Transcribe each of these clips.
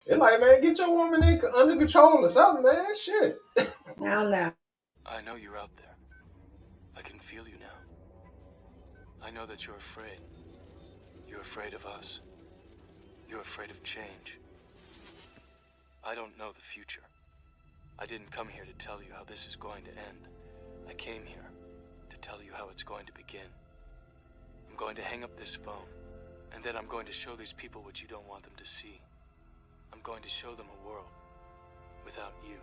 It's like, man, get your woman under control or something, man. Shit. I don't know. I know you're out there. I can feel you now. I know that you're afraid. You're afraid of us. You're afraid of change. I don't know the future. I didn't come here to tell you how this is going to end. I came here to tell you how it's going to begin. I'm going to hang up this phone, and then I'm going to show these people what you don't want them to see. I'm going to show them a world without you.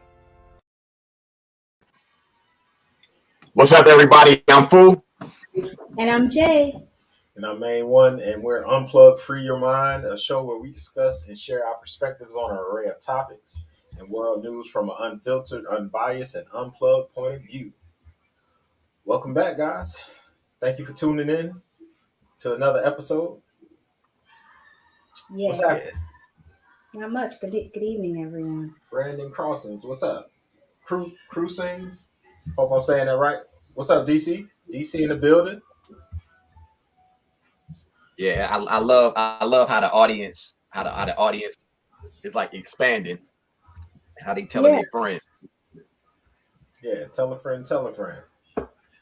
What's up, everybody? I'm Fu. And I'm Jay. And I'm Main One, and we're Unplugged, Free Your Mind, a show where we discuss and share our perspectives on an array of topics and world news from an unfiltered, unbiased, and unplugged point of view. Welcome back, guys. Thank you for tuning in to another episode. Yes. What's happening? Not much. Good evening, everyone. Brandon Crossings, what's up? Crew Sings. Hope I'm saying that right. What's up, DC? DC in the building. Yeah, I love how the audience is like expanding, how they telling their friends. Yeah, tell a friend, tell a friend.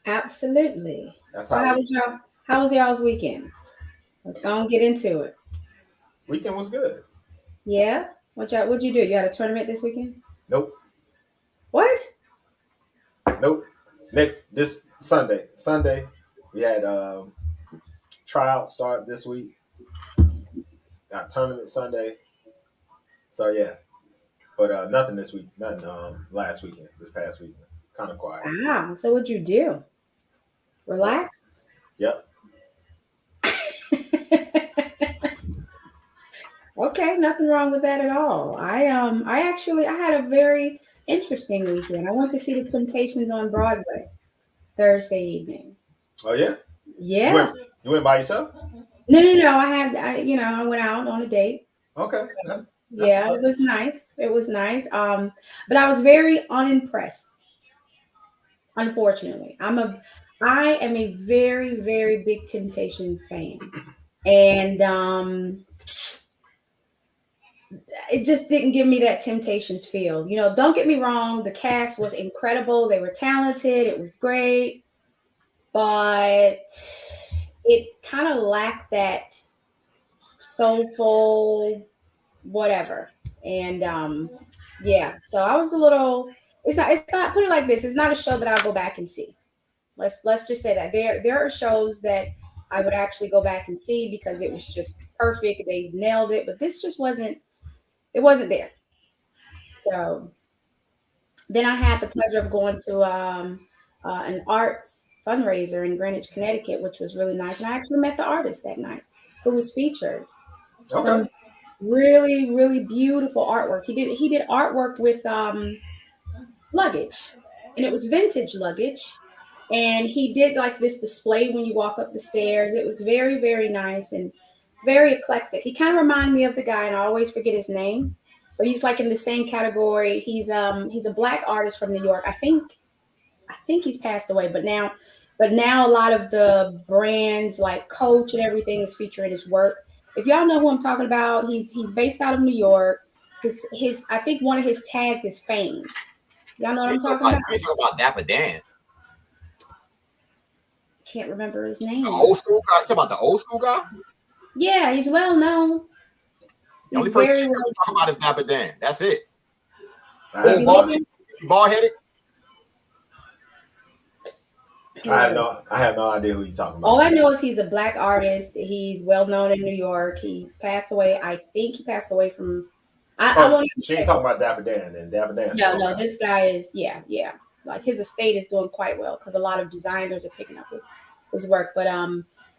Absolutely. That's So how was y'all's weekend? Let's go and get into it. Weekend was good. Yeah? What'd you do? You had a tournament this weekend? Nope. What? Nope. This Sunday, we had tryout start this week. Got tournament Sunday. So yeah. But nothing this week. Nothing last weekend, this past weekend. Kind of quiet. Wow. So what'd you do? Relax? Yep. Okay, nothing wrong with that at all. I had a very interesting weekend. I went to see the Temptations on Broadway Thursday evening. Oh yeah? Yeah. You went by yourself? No. I went out on a date. Okay. So, yeah, it was nice. It was nice. But I was very unimpressed. Unfortunately, I am a very, very big Temptations fan, and it just didn't give me that Temptations feel. Don't get me wrong, the cast was incredible. They were talented. It was great, but it kind of lacked that soulful whatever. And yeah, so I was a little. It's not. Put it like this. It's not a show that I'll go back and see. Let's just say that there are shows that I would actually go back and see because it was just perfect. They nailed it, but this just wasn't. It wasn't there. So then I had the pleasure of going to an arts fundraiser in Greenwich, Connecticut, which was really nice. And I actually met the artist that night who was featured. Okay. Some really, really beautiful artwork. He did artwork with luggage, and it was vintage luggage. And he did like this display when you walk up the stairs. It was very, very nice and very eclectic. He kind of reminded me of the guy, and I always forget his name, but he's like in the same category. He's a black artist from New York. I think he's passed away, but now a lot of the brands like Coach and everything is featuring his work. If y'all know who I'm talking about, he's based out of New York. His I think one of his tags is fame. Y'all know what I'm talking about? You talking about Dapper Dan? Can't remember his name. The old school guy? You talking about the old school guy? Yeah, he's well known. The only person you can talk about is Dapper Dan. That's it. Bald headed? I have no idea who you're talking about. All I know is he's a black artist. He's well known in New York. He passed away. I think he passed away from. She ain't talking about Dapper Dan and Dapper Dan. No. This guy is yeah. Like his estate is doing quite well because a lot of designers are picking up his work. But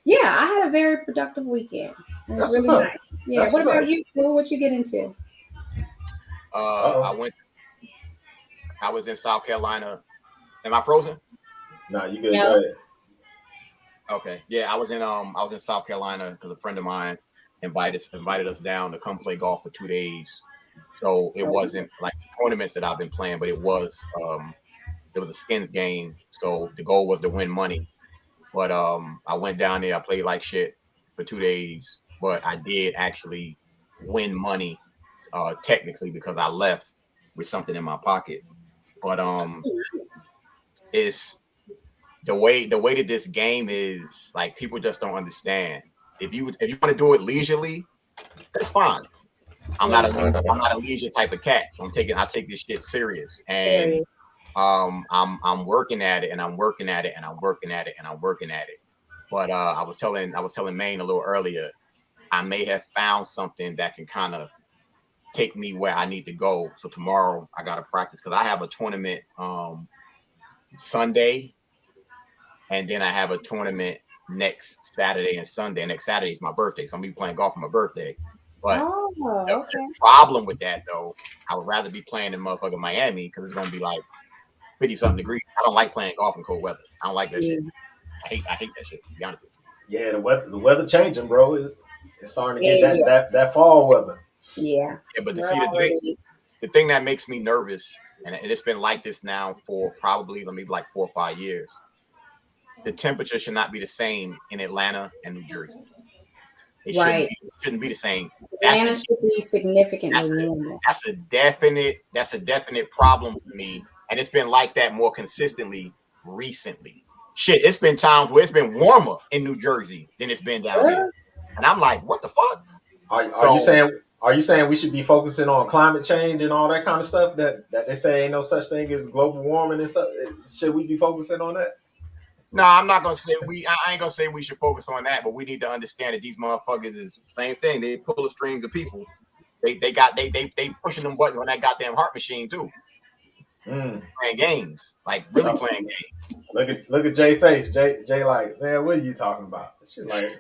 yeah, I had a very productive weekend. It was really nice. Yeah. What about you? What you get into? I was in South Carolina. Am I frozen? No, you good. Go ahead. Okay. Yeah, I was in South Carolina because a friend of mine invited us down to come play golf for 2 days. So it wasn't like the tournaments that I've been playing, but it was a skins game. So the goal was to win money. But I went down there, I played like shit for 2 days, but I did actually win money technically because I left with something in my pocket. But it's the way that this game is, like, people just don't understand. If you want to do it leisurely, that's fine. I'm not a leisure type of cat, so I take this shit serious, and I'm working at it, and I'm working at it, and I'm working at it, and I'm working at it. But I was telling Maine a little earlier, I may have found something that can kind of take me where I need to go. So tomorrow I got to practice because I have a tournament Sunday, and then I have a tournament next Saturday and Sunday. Next Saturday is my birthday, so I'm gonna be playing golf on my birthday. But the problem with that, though, I would rather be playing in motherfucking Miami because it's gonna be like 50-something degrees. I don't like playing golf in cold weather. I don't like that shit. I hate that shit, to be honest with you. Yeah, the weather changing, bro. It's starting to get that fall weather. Yeah. Yeah, but the thing that makes me nervous, and it's been like this now for probably maybe like 4 or 5 years. The temperature should not be the same in Atlanta and New Jersey. It shouldn't be the same. Atlanta should be significantly warmer. That's a definite problem for me, and it's been like that more consistently recently. Shit, it's been times where it's been warmer in New Jersey than it's been down here, and I'm like, what the fuck? Are you saying we should be focusing on climate change and all that kind of stuff that they say ain't no such thing as global warming and stuff? Should we be focusing on that? No, I'm not gonna say I ain't gonna say we should focus on that, but we need to understand that these motherfuckers is the same thing. They pull the strings of people. They pushing them buttons on that goddamn heart machine too. Playing games, like really playing games. Look at Jay's face. Jay like, man, what are you talking about? She's like,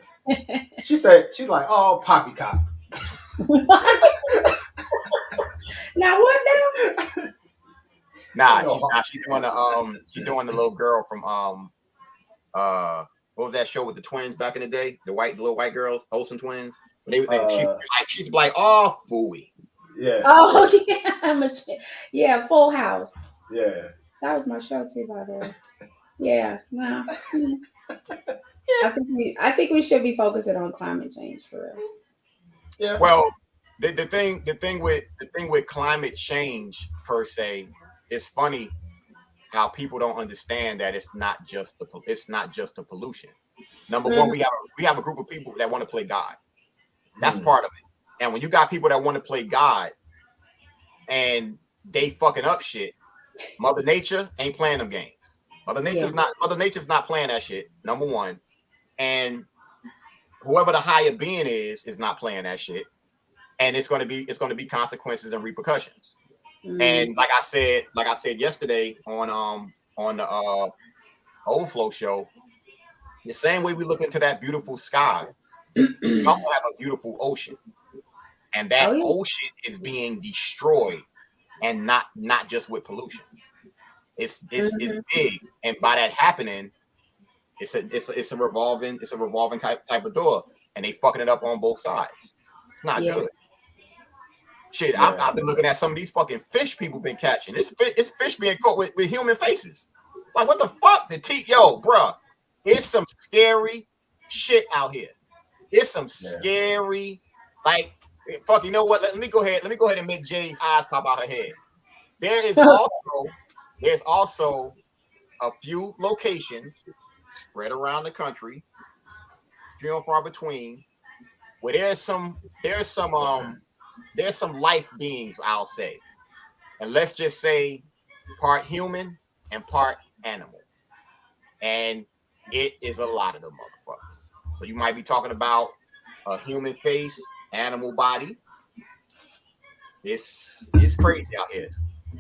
she's like, oh, poppycock. Now what now? She's doing the little girl from what was that show with the twins back in the day? The little white girls, Olsen twins. She's like, oh, fooey. Yeah. Oh yeah, yeah, Full House. Yeah. That was my show too, by the way. Yeah. Nah. I think we should be focusing on climate change for real. Yeah. Well, the thing with climate change per se, it's funny how people don't understand that it's not just the pollution. Number one, we have a group of people that want to play God. That's part of it. And when you got people that want to play God and they fucking up shit, Mother Nature ain't playing them games. Mother Nature's not playing that shit. Number one, and whoever the higher being is not playing that shit. And it's gonna be consequences and repercussions. And like I said yesterday on the Overflow show, the same way we look into that beautiful sky, we also have a beautiful ocean, and that ocean is being destroyed, and not just with pollution. It's big, and by that happening, it's a revolving type of door, and they fucking it up on both sides. It's not good. Shit, yeah. I've been looking at some of these fucking fish people been catching. It's fish being caught with human faces. Like, what the fuck? Yo, bruh, it's some scary shit out here. It's some scary, like, fuck. You know what? Let me go ahead and make Jay's eyes pop out her head. There's also a few locations spread around the country, few and far between, where there's some life beings, I'll say, and let's just say part human and part animal, and it is a lot of them motherfuckers. So you might be talking about a human face, animal body. It's crazy out here.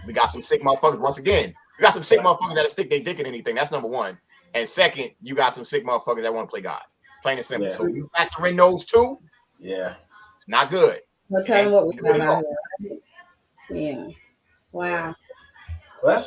We got some sick motherfuckers. Once again, we got some sick motherfuckers that'll stick their dick in anything. That's number one. And second, you got some sick motherfuckers that want to play God. Plain and simple. Yeah. So you factor in those two. Yeah, it's not good. Well, tell them what we got out here. Yeah. Wow. Well,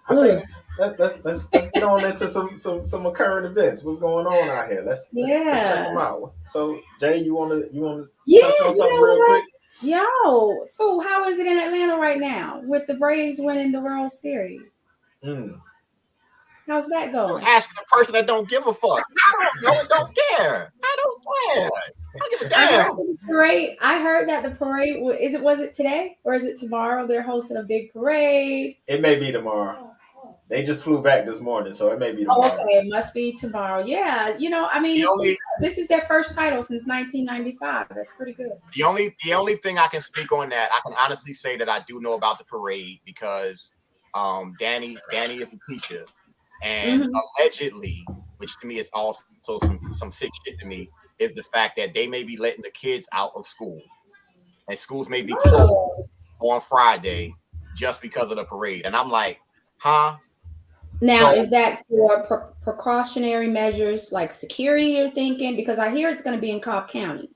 I think let's get on into some current events. What's going on out here? Let's check them out. So, Jay, you want to touch on something real quick? Yo, fool, how is it in Atlanta right now with the Braves winning the World Series? How's that going? You're asking a person that don't give a fuck. I don't know and don't care. I don't care. give a I heard damn. the parade. I heard that the parade was it today or is it tomorrow? They're hosting a big parade. It may be tomorrow. They just flew back this morning, so it may be Oh, tomorrow. okay, it must be tomorrow. Yeah, I mean, this is their first title since 1995. That's pretty good. The only thing I can speak on that, I can honestly say that I do know about the parade because Danny is a teacher, and allegedly, which to me is also some sick shit to me, is the fact that they may be letting the kids out of school, and schools may be closed on Friday just because of the parade. And I'm like, huh? Now, is that for precautionary measures like security you're thinking? Because I hear it's going to be in Cobb County.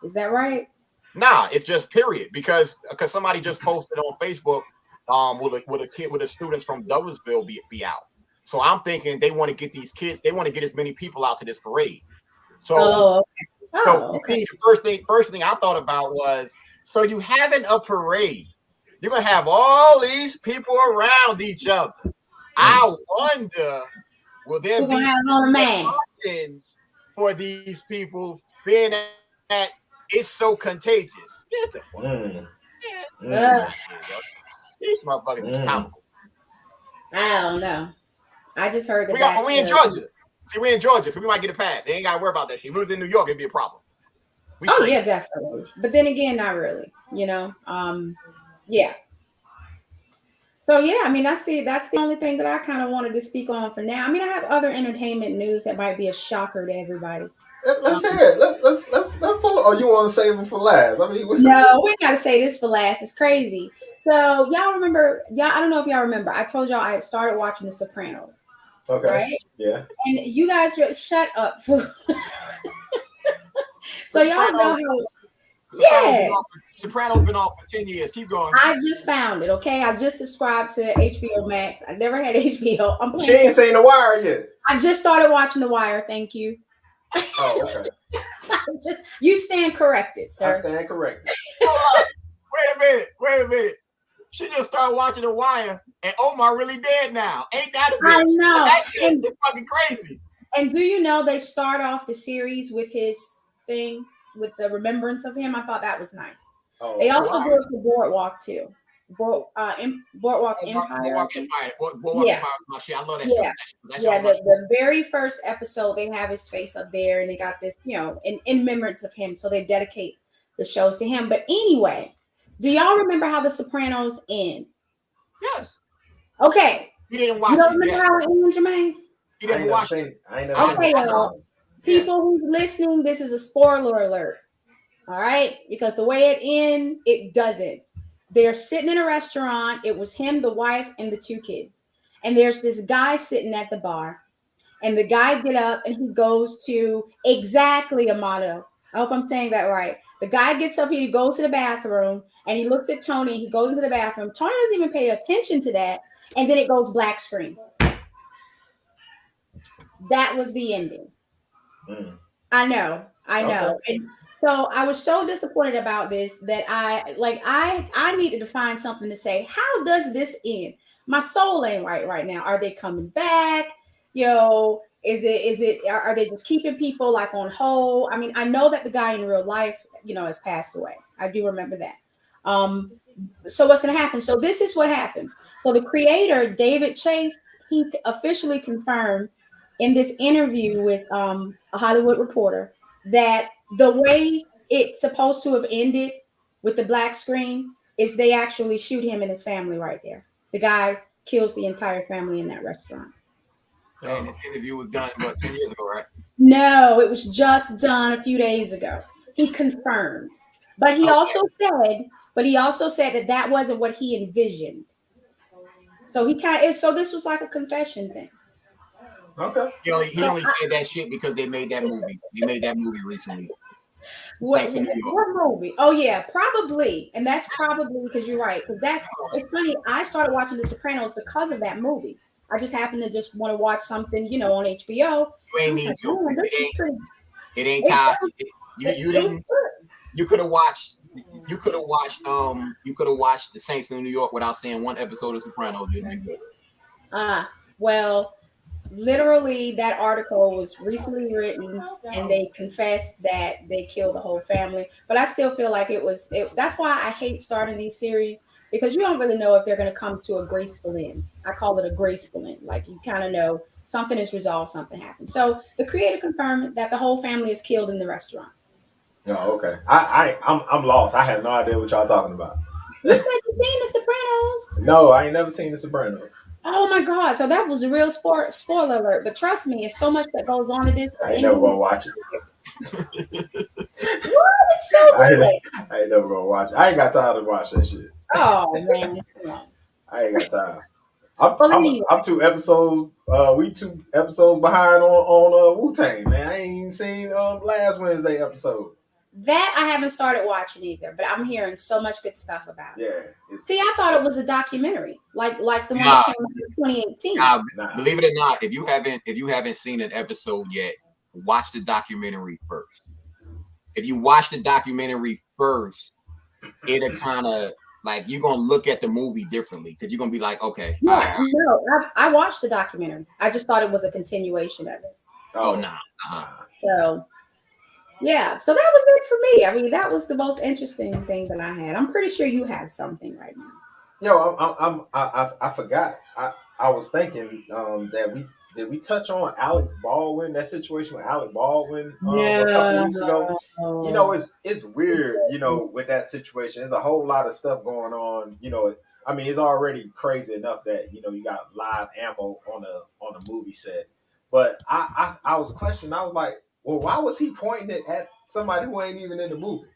Is that right? Nah, it's just period. Because somebody just posted on Facebook, will the students from Douglasville be out? So I'm thinking they want to get these kids, they want to get as many people out to this parade. So, okay. The first thing I thought about was, so you having a parade, you're gonna have all these people around each other. I wonder, will there be precautions for these people, being that it's so contagious? These motherfuckers is comical. I don't know. I just heard that we in Georgia. See, we're in Georgia, so we might get a pass. They ain't got to worry about that shit. If we was in New York, it'd be a problem. Yeah, definitely. But then again, not really. Yeah. So yeah, I mean that's the only thing that I kind of wanted to speak on for now. I mean, I have other entertainment news that might be a shocker to everybody. Let's hear it. Let's pull it. Or you want to save them for last? I mean, no, we gotta say this for last. It's crazy. So y'all remember? I don't know if y'all remember. I told y'all I started watching The Sopranos. Okay. Right? Yeah. And you guys shut up. So y'all know how. Yeah. Sopranos been off for 10 years. Keep going. I just found it, okay? I just subscribed to HBO Max. I never had HBO. She ain't seen The Wire yet. I just started watching The Wire. Thank you. Oh, okay. You stand corrected, sir. I stand corrected. Wait a minute. She just started watching The Wire, and Omar really dead now. Ain't that a bitch? I know. That shit is fucking crazy. And do you know they start off the series with his thing, with the remembrance of him? I thought that was nice. Oh, they also do it for Boardwalk too. Boardwalk Empire. Boardwalk Empire. My shit. I love that show. Yeah, the very first episode, they have his face up there, and they got this, in remembrance of him. So they dedicate the shows to him. But anyway, do y'all remember how The Sopranos end? Yes. Okay. You didn't watch it. You don't remember how it ended, Jermaine? You didn't watch it. Okay, y'all. People who's listening, this is a spoiler alert. All right? Because the way it ends, it doesn't. They're sitting in a restaurant. It was him, the wife, and the 2 kids. And there's this guy sitting at the bar. And the guy get up and he goes to exactly Amato. I hope I'm saying that right. The guy gets up, he goes to the bathroom, and he looks at Tony. He goes into the bathroom. Tony doesn't even pay attention to that. And then it goes black screen. That was the ending. I know. Okay. And so I was so disappointed about this that I needed to find something to say. How does this end? My soul ain't right now. Are they coming back? Are they just keeping people like on hold? I mean, I know that the guy in real life, has passed away. I do remember that. So what's going to happen? So this is what happened. So the creator, David Chase, he officially confirmed in this interview with a Hollywood Reporter that the way it's supposed to have ended with the black screen is they actually shoot him and his family right there. The guy kills the entire family in that restaurant. And this interview was done, 10 years ago, right? No, it was just done a few days ago. He confirmed. But he also said that wasn't what he envisioned. So this was like a confession thing. Okay. He only said that shit because they made that movie. They made that movie recently. What movie? Oh yeah, probably. And that's probably because you're right. Because it's funny. I started watching The Sopranos because of that movie. I just happened to just want to watch something, on HBO. You ain't need to. It ain't time. You could have watched The Saints in New York without seeing one episode of Sopranos. Well, literally that article was recently written, and they confessed that they killed the whole family. But I still feel like that's why I hate starting these series, because you don't really know if they're going to come to a graceful end. I call it a graceful end. Like, you kind of know something is resolved, something happened. So the creator confirmed that the whole family is killed in the restaurant. Oh, okay. I'm lost. I have no idea what y'all talking about. You said you've seen The Sopranos. No, I ain't never seen The Sopranos. Oh my God! So that was a real spoiler alert. But trust me, it's so much that goes on in this. I ain't never gonna watch it. What? It's so good. I ain't never gonna watch it. I ain't got time to watch that shit. Oh man, come on. I ain't got time. Well, anyway, I'm 2 episodes. We 2 episodes behind on Wu-Tang, man. I ain't even seen last Wednesday episode. that I haven't started watching either, but I'm hearing so much good stuff about it. Yeah. See, I thought it was a documentary, like the one that came out in 2018. Nah. Believe it or not, if you haven't seen an episode yet, watch the documentary first. If you watch the documentary first, it'll kind of like you're gonna look at the movie differently, because you're gonna be like, okay, Yeah, no, I watched the documentary. I just thought it was a continuation of it. oh nah. So, yeah, so that was it for me. I mean, that was the most interesting thing that I had. I'm pretty sure you have something right now. Yo, I forgot. I was thinking that we touch on Alec Baldwin, that situation with Alec Baldwin a couple weeks ago. You know, it's weird, you know, with that situation. There's a whole lot of stuff going on. You know, I mean, it's already crazy enough that, you know, you got live ammo on a movie set. But I was questioning. I was like, well, why was he pointing it at somebody who ain't even in the movie?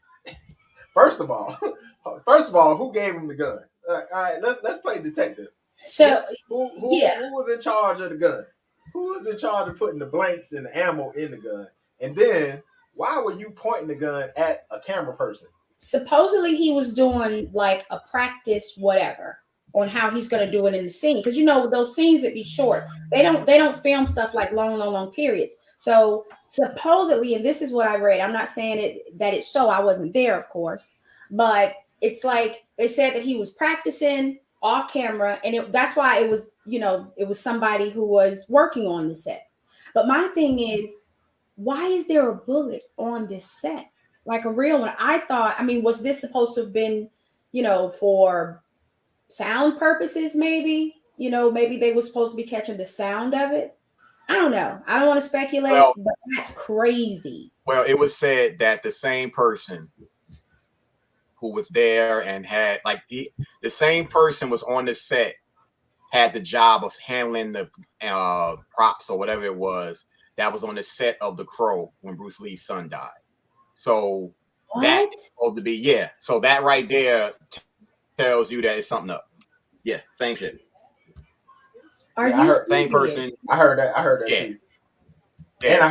First of all, who gave him the gun? All right, let's play detective. So Who was in charge of the gun? Who was in charge of putting the blanks and the ammo in the gun? And then why were you pointing the gun at a camera person? supposedly he was doing like a practice, whatever, on how he's going to do it in the scene. Because you know those scenes that be short, they don't film stuff like long periods. So supposedly, and this is what I read. I'm not saying it that it's so. I wasn't there, of course, but it's like they said that he was practicing off camera, and that's why it was, you know, it was somebody who was working on the set. But my thing is, why is there a bullet on this set? Like a real one. I thought, I mean, was this supposed to have been, you know, for sound purposes, maybe? You know, maybe they were supposed to be catching the sound of it. I don't know. I don't want to speculate, but that's crazy. Well, it was said that the same person who was there and had the same person was on the set, had the job of handling the props or whatever it was that was on the set of The Crow when Bruce Lee's son died. So that's supposed to be, so that right there tells you that it's something up. Yeah, same shit. Same person. I heard that too. Yeah, and I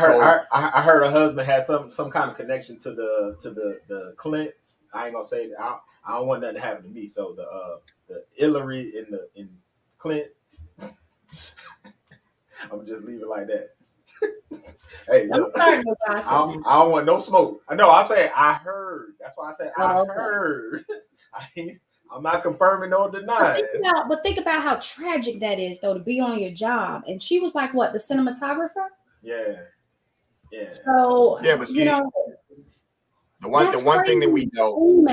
heard her husband had some kind of connection to the Clint's. I ain't gonna say that. I don't want nothing to happen to me. So the Hillary in Clint's. I'm just leave it like that. Hey, look, I don't want no smoke. No, I'm saying I heard. That's why I said I heard. I'm not confirming nor denying. But think about how tragic that is, though, to be on your job. And she was like, what, the cinematographer? Yeah. So, but she, the one thing that we know,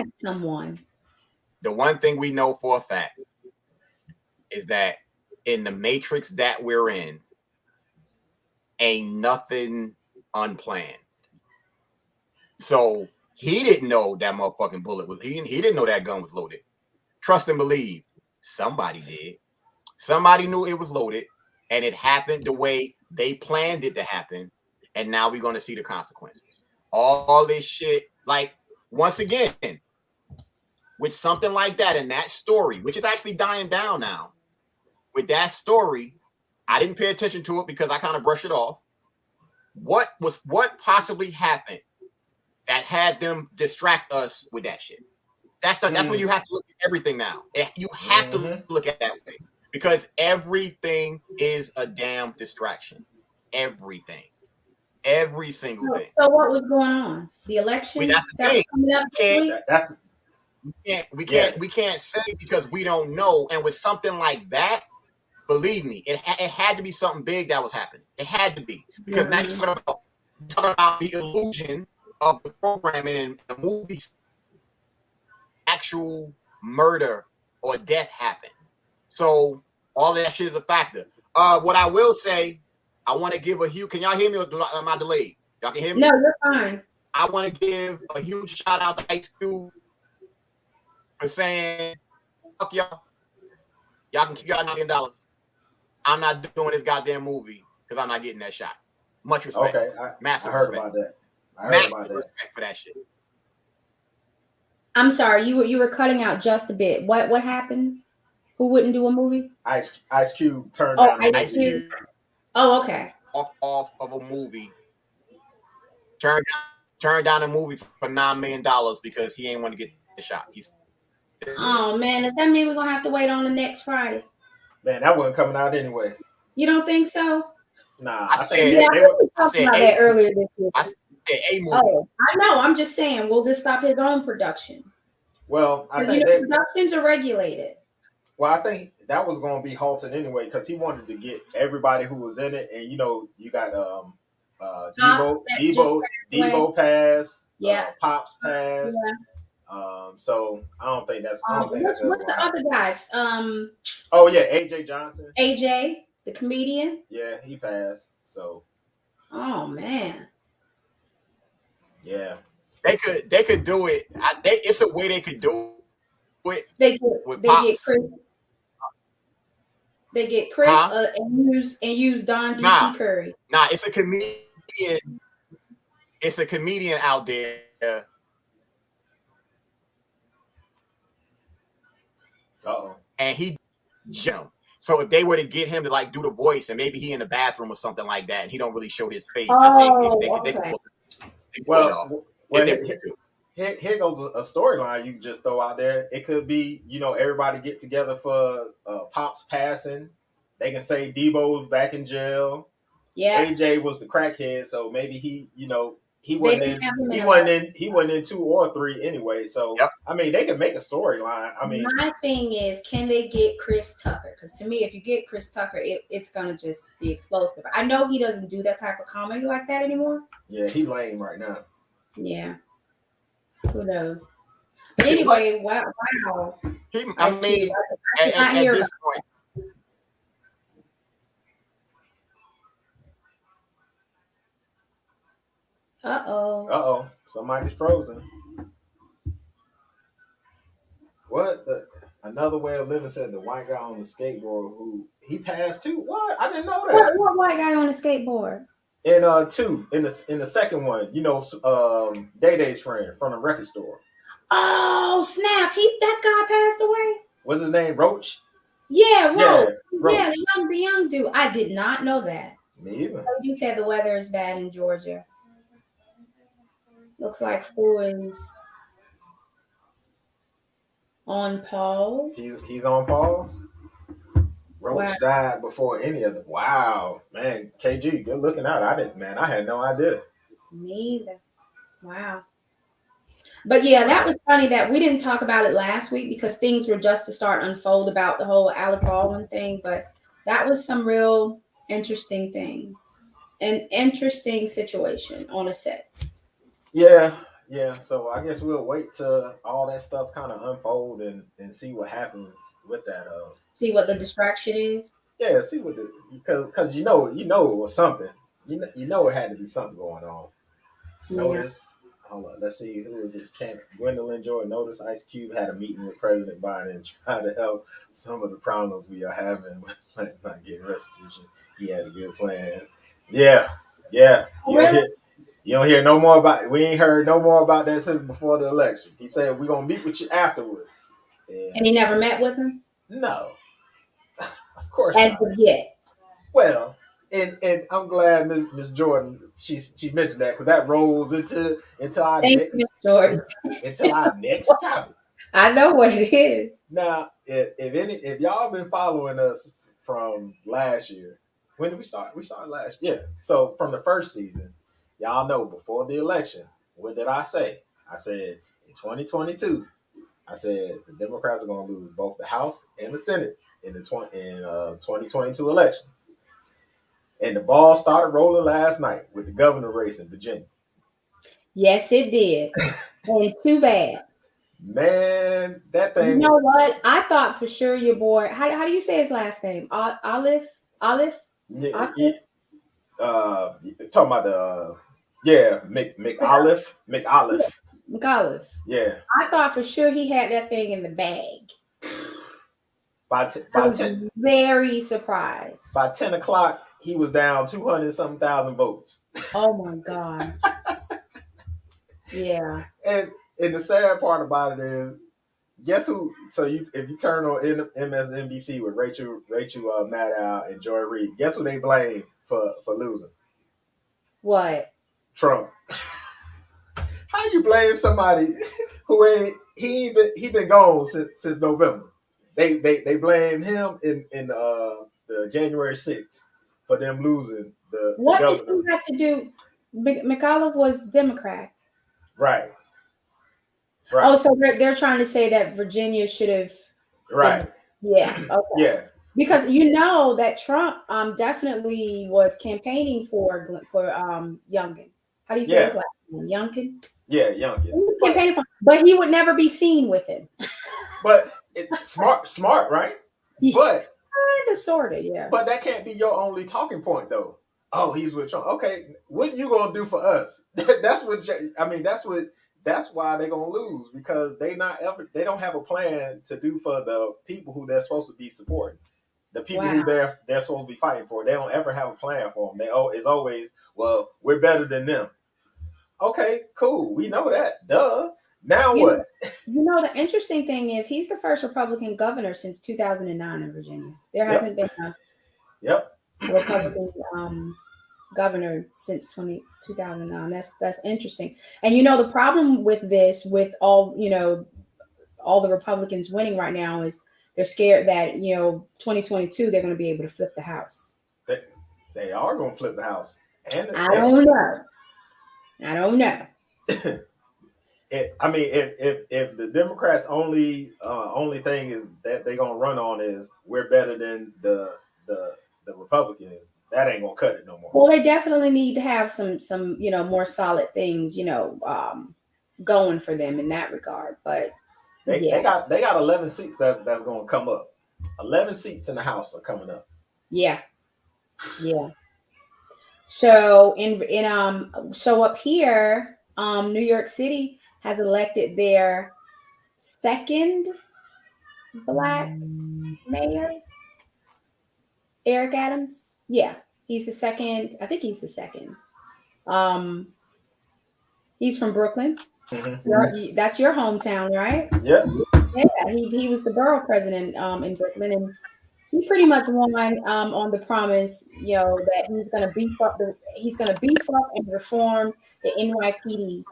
the one thing we know for a fact is that in the matrix that we're in, ain't nothing unplanned. So he didn't know that motherfucking bullet was. He didn't know that gun was loaded. Trust and believe, somebody did. Somebody knew it was loaded, and it happened the way they planned it to happen. And now we're going to see the consequences. All this shit, like, once again, with something like that in that story, which is actually dying down now, with that story, I didn't pay attention to it because I kind of brushed it off. What possibly happened that had them distract us with that shit? That's when you have to look at everything now. You have to look at that way, because everything is a damn distraction. Everything. Every single thing. So what was going on? The election? We can't say because we don't know. And with something like that, believe me, it had to be something big that was happening. It had to be, because now Mhm. you're talking about the illusion of the programming and the movies. Actual murder or death happened. So all of that shit is a factor. What I will say, I want to give a huge. Can y'all hear me, or am I delayed? Y'all can hear me? No, you're fine. I want to give a huge shout out to Ice Cube for saying, "Fuck y'all. Y'all can keep y'all $1 million. I'm not doing this goddamn movie because I'm not getting that shot." Much respect. Okay, Massive I heard respect. about that. I heard Massive about that. respect for that shit. I'm sorry, you were cutting out just a bit. What happened? Who wouldn't do a movie? Ice Cube turned Oh, down the Ice movie. Cube. Oh, okay. Off of a movie. Turned down a movie for $9 million because he ain't want to get the shot. Oh man, does that mean we're gonna have to wait on the next Friday? Man, that wasn't coming out anyway. You don't think so? Nah, I I think said, Yeah, I they think were. we talked about that earlier this year. I said a movie. Oh, I know. I'm just saying, will this stop his own production? Well, I Because think productions are regulated. Well, I think that was going to be halted anyway because he wanted to get everybody who was in it, and you got Pop that just passed away. Debo passed, Yeah. Pops passed. Yeah. So I don't think that's. I don't think What's that's the other guys? Oh yeah, AJ Johnson. AJ, the comedian. Yeah, he passed. So Oh man. yeah, They could do it. It's a way they could do it. They with get Pops. Chris. They get Chris Huh? and use Don DC Curry. Nah, it's a comedian. It's a comedian out there. Uh-oh. And he jumped. So if they were to get him to like do the voice, and maybe he in the bathroom or something like that, and he don't really show his face, I think they could pull it off. Here goes a storyline you can just throw out there. It could be, everybody get together for Pop's passing. They can say Debo was back in jail. Yeah. AJ was the crackhead, so maybe he wasn't in 2 or 3 anyway. So yep. I mean, they can make a storyline. I mean, my thing is, can they get Chris Tucker? Because to me, if you get Chris Tucker, it's gonna just be explosive. I know he doesn't do that type of comedy like that anymore. Yeah, he lame right now. Yeah. Who knows? But anyway, wow. I mean, at this point. Uh-oh. Somebody's frozen. What? Another way of living said the white guy on the skateboard who he passed too. What? I didn't know that. What white guy on a skateboard? In 2, in the second one, Day Day's friend from the record store. Oh snap! That guy passed away. What's his name? Roach. Yeah, Roach. Roach. Yeah, the young dude. I did not know that. Me either. You said the weather is bad in Georgia. Looks like Fu is on pause. He's on pause. Roach died before any of them. Wow, man, KG, good looking out. I had no idea. Me either. Wow. But yeah, that was funny that we didn't talk about it last week because things were just to start unfold about the whole Alec Baldwin thing. But that was some real interesting things. An interesting situation on a set. Yeah. So I guess we'll wait till all that stuff kind of unfold and see what happens with that. See what the distraction is. Yeah, see what because you know it was something. You know it had to be something going on. Notice. Hold on, let's see who is this. Gwendolyn Jordan. Notice Ice Cube had a meeting with President Biden and tried to help some of the problems we are having with not getting restitution. He had a good plan. Yeah. You don't hear no more about it. We ain't heard no more about that since before the election. He said we're gonna meet with you afterwards. And he never met with him? No. Of course as not. of yet. Well, and I'm glad Miss Jordan she mentioned that because that rolls into our next topic. I know what it is. Now, if y'all been following us from last year, when did we start? We started last year. Yeah. So from the first season, y'all know before the election, what did I say? I said in 2022, I said the Democrats are going to lose both the House and the Senate. in the 2022 elections. And the ball started rolling last night with the governor race in Virginia. Yes, it did. And too bad. Man, that You thing know was. what? I thought for sure your boy. How do you say his last name? Olive. Olive. Yeah, talking about the McAuliffe. McAuliffe. Yeah. I thought for sure he had that thing in the bag. By I was very surprised. by 10 o'clock, he was down 200-something thousand votes. Oh my God. Yeah. And the sad part about it is, guess who? So if you turn on MSNBC with Rachel Maddow and Joy Reid, guess who they blame for losing? What? Trump. How you blame somebody who he been gone since November? They blame him in the January 6th for them losing the What does governor. he have to do? McAuliffe was Democrat. Right. Oh, so they're trying to say that Virginia should have. Right. Yeah. Okay. Yeah. Because you know that Trump definitely was campaigning for Youngkin. How do you say his last name? Youngkin? Yeah, Youngkin. He was campaigning for, but he would never be seen with him. But it's smart, right? Yeah. But kind of, sort of, yeah. But that can't be your only talking point, though. Oh, he's with Trump. Okay, what you gonna do for us? That's why they're gonna lose, because they don't have a plan to do for the people who they're supposed to be supporting. The people who they're supposed to be fighting for, they don't ever have a plan for them. It's always, well, we're better than them. Okay, cool. We know that. Duh. Now what? You know, the interesting thing is he's the first Republican governor since 2009 in Virginia. There hasn't been a Republican governor since 2009. That's interesting. And you know, the problem with this, with all the Republicans winning right now, is they're scared that 2022 they're going to be able to flip the House. They are going to flip the House. I don't know. If the Democrats' only thing is that they're gonna run on is we're better than the Republicans, that ain't gonna cut it no more. Well, they definitely need to have some more solid things going for them in that regard. But they got 11 seats that's gonna come up. 11 seats in the House are coming up. Yeah. So so up here, New York City has elected their second Black mayor, Eric Adams. Yeah, he's the second. I think he's the second. He's from Brooklyn. Mm-hmm. That's your hometown, right? Yeah. Yeah, he was the borough president in Brooklyn, and he pretty much won on the promise, that he's going to beef up and reform the NYPD,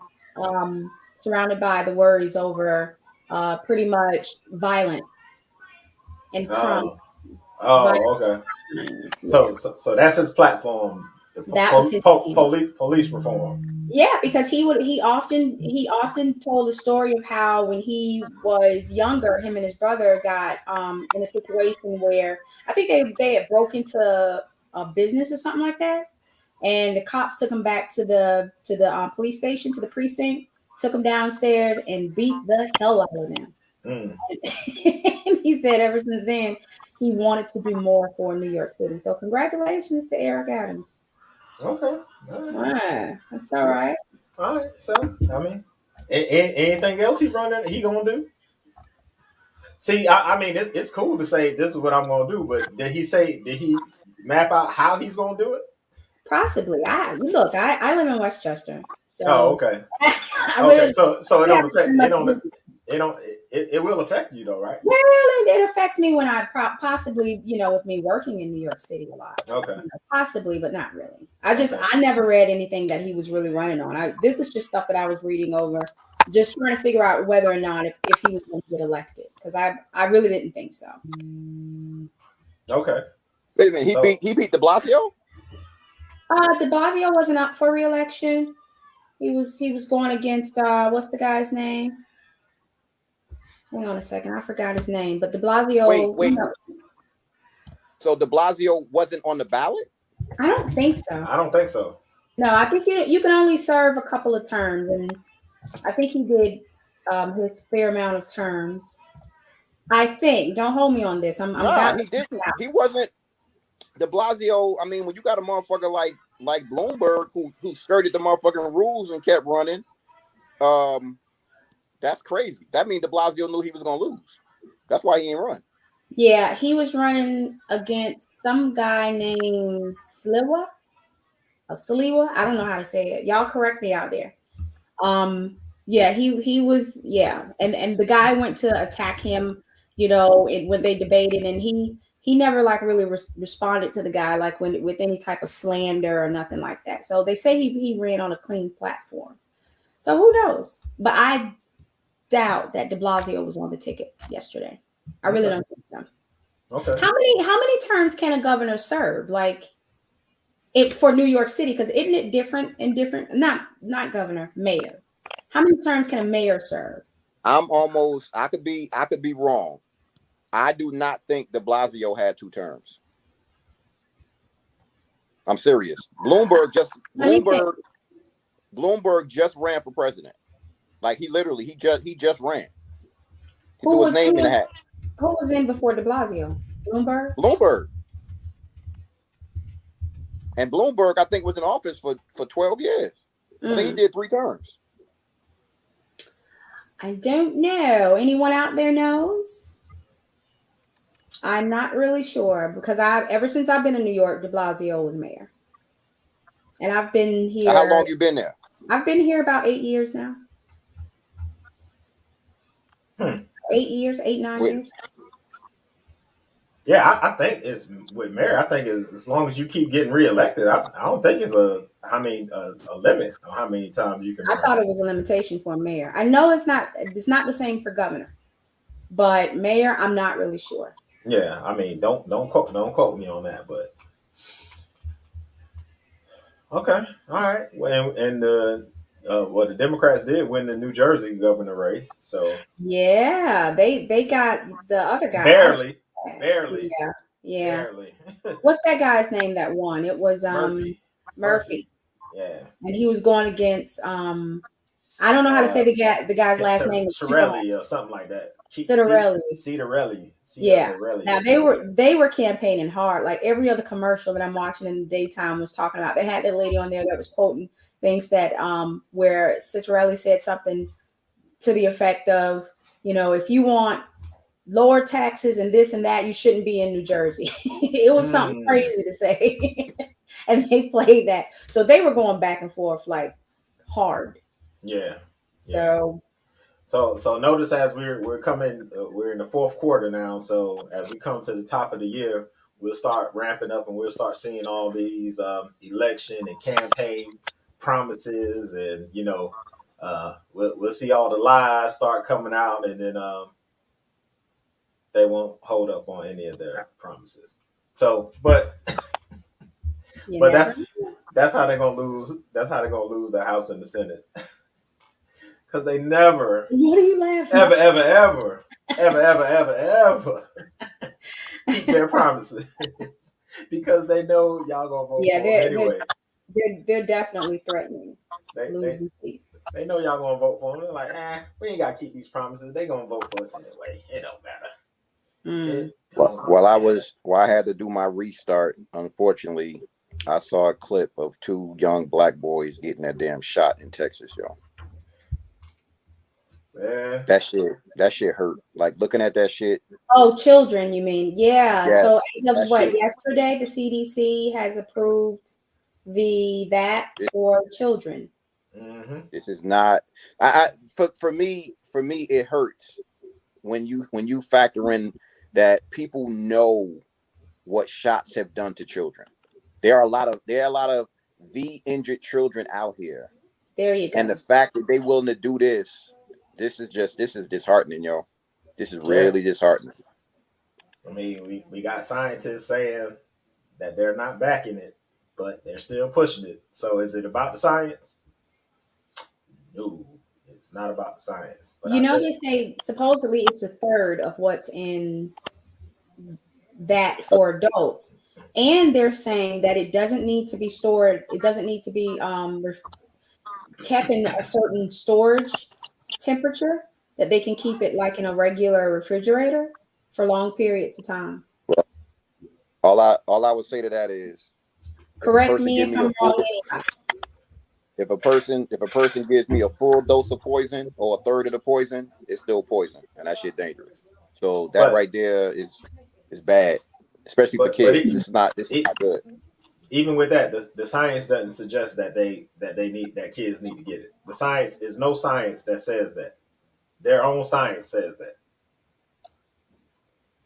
surrounded by the worries over pretty much violent and crime. Okay. Yeah. So that's his platform. That was his police reform. Yeah, because he often told the story of how when he was younger, him and his brother got in a situation where I think they had broke into a business or something like that, and the cops took him back to the police station, to the precinct, took him downstairs and beat the hell out of them. And he said ever since then he wanted to do more for New York City. So congratulations to Eric Adams. Okay. All right. That's all right. All right. So, I mean, anything else he gonna do? See, I mean, it's cool to say this is what I'm gonna do, but did he map out how he's gonna do it? Possibly. I live in Westchester. So okay. Really, so it don't affect it will affect you though, right? Well, it affects me when I possibly, with me working in New York City a lot. Okay. Possibly, but not really. I never read anything that he was really running on. This is just stuff that I was reading over, just trying to figure out whether or not if he was going to get elected, because I really didn't think so. Okay. Wait a minute, he beat de Blasio? De Blasio wasn't up for re-election. He was going against what's the guy's name? Hang on a second, I forgot his name. But de Blasio. Wait. So De Blasio wasn't on the ballot? I don't think so. I don't think so. No, I think you can only serve a couple of terms, and I think he did his fair amount of terms. I think. Don't hold me on this. I'm Nah, about he to didn't. He wasn't. De Blasio. I mean, when you got a motherfucker like Bloomberg who skirted the motherfucking rules and kept running, that's crazy. That means De Blasio knew he was gonna lose. That's why he ain't run. Yeah, he was running against some guy named Sliwa. Sliwa. I don't know how to say it. Y'all correct me out there. Yeah, he was, yeah, and the guy went to attack him, when they debated, and he never like really responded to the guy like when with any type of slander or nothing like that. So they say he ran on a clean platform. So who knows? But I doubt that De Blasio was on the ticket yesterday. I really don't think so. Okay. How many terms can a governor serve? Like it for New York City, because isn't it different in different not governor, mayor. How many terms can a mayor serve? I could be wrong. I do not think De Blasio had 2 terms. I'm serious. Bloomberg just ran for president. Like he just ran. He threw his name in the hat. Who was in before De Blasio? Bloomberg. And Bloomberg, I think, was in office for 12 years. I think he did 3 terms. I don't know. Anyone out there knows? I'm not really sure because ever since I've been in New York, De Blasio was mayor. And I've been here. How long you been there? I've been here about 8 years now. 8 years, 9 years. Yeah, I think it's with mayor. I think as long as you keep getting reelected, I don't think it's a limit on how many times you can. I thought it was a limitation for a mayor. I know it's not the same for governor, but mayor, I'm not really sure. Yeah, I mean, don't quote me on that, but okay, all right. Well, and the Democrats did win the New Jersey governor race, so yeah, they got the other guy barely. Yeah. Barely. What's that guy's name that won? It was Murphy. Yeah. And he was going against I don't know how to say the guy's last name. Citarelli or something like that. Citarelli. Yeah. Now they were campaigning hard. Like every other commercial that I'm watching in the daytime was talking about. They had that lady on there that was quoting things that where Citarelli said something to the effect of, if you want lower taxes and this and that, you shouldn't be in New Jersey. It was something crazy to say. And they played that. So they were going back and forth like hard. Yeah. So notice as we're coming, we're in the fourth quarter now. So as we come to the top of the year, we'll start ramping up and we'll start seeing all these election and campaign promises, and we'll see all the lies start coming out, and then they won't hold up on any of their promises. So, but that's how they're gonna lose. That's how they're gonna lose the House and the Senate. Because they never. What are you laughing? Ever keep their promises. Because they know y'all gonna vote for them anyway. They're definitely threatening losing seats. They know y'all gonna vote for them. They're like, we ain't gotta keep these promises. They gonna vote for us anyway. It don't matter. While I had to do my restart, unfortunately, I saw a clip of 2 young black boys getting that damn shot in Texas, yo. Yeah. That shit hurt. Like looking at that shit. Oh, children, you mean? Yeah. Yes, so as of yesterday, the CDC has approved that for children. Mm-hmm. This is not. For me, it hurts when you factor in that people know what shots have done to children. There are a lot of the injured children out here. There you go. And the fact that they willing to do this is disheartening, yo. This is really disheartening. I mean, we got scientists saying that they're not backing it, but they're still pushing it. So is it about the science? No, it's not about the science. But they say supposedly it's a third of what's in that for adults. And they're saying that it doesn't need to be stored. It doesn't need to be kept in a certain storage temperature, that they can keep it like in a regular refrigerator for long periods of time. All I would say to that is, if a Correct person me give if me I'm a full wrong anyhow. if a person gives me a full dose of poison or a third of the poison, it's still poison, and that shit dangerous. So that But right there is bad, especially for but kids. This is it not good. even with that, the science doesn't suggest that kids need to get it. The science is no science that says that. Their own science says that.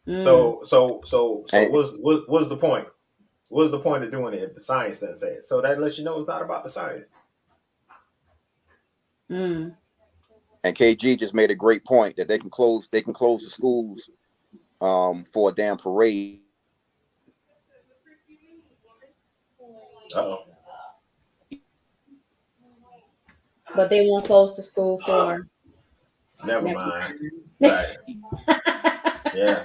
Mm, And What's the point? What's the point of doing it if the science doesn't say it? So that lets you know it's not about the science. mm. and KG just made a great point that they can close the schools for a damn parade. Uh-oh. But they won't close the school for. Never Never mind. mind. Right. Yeah.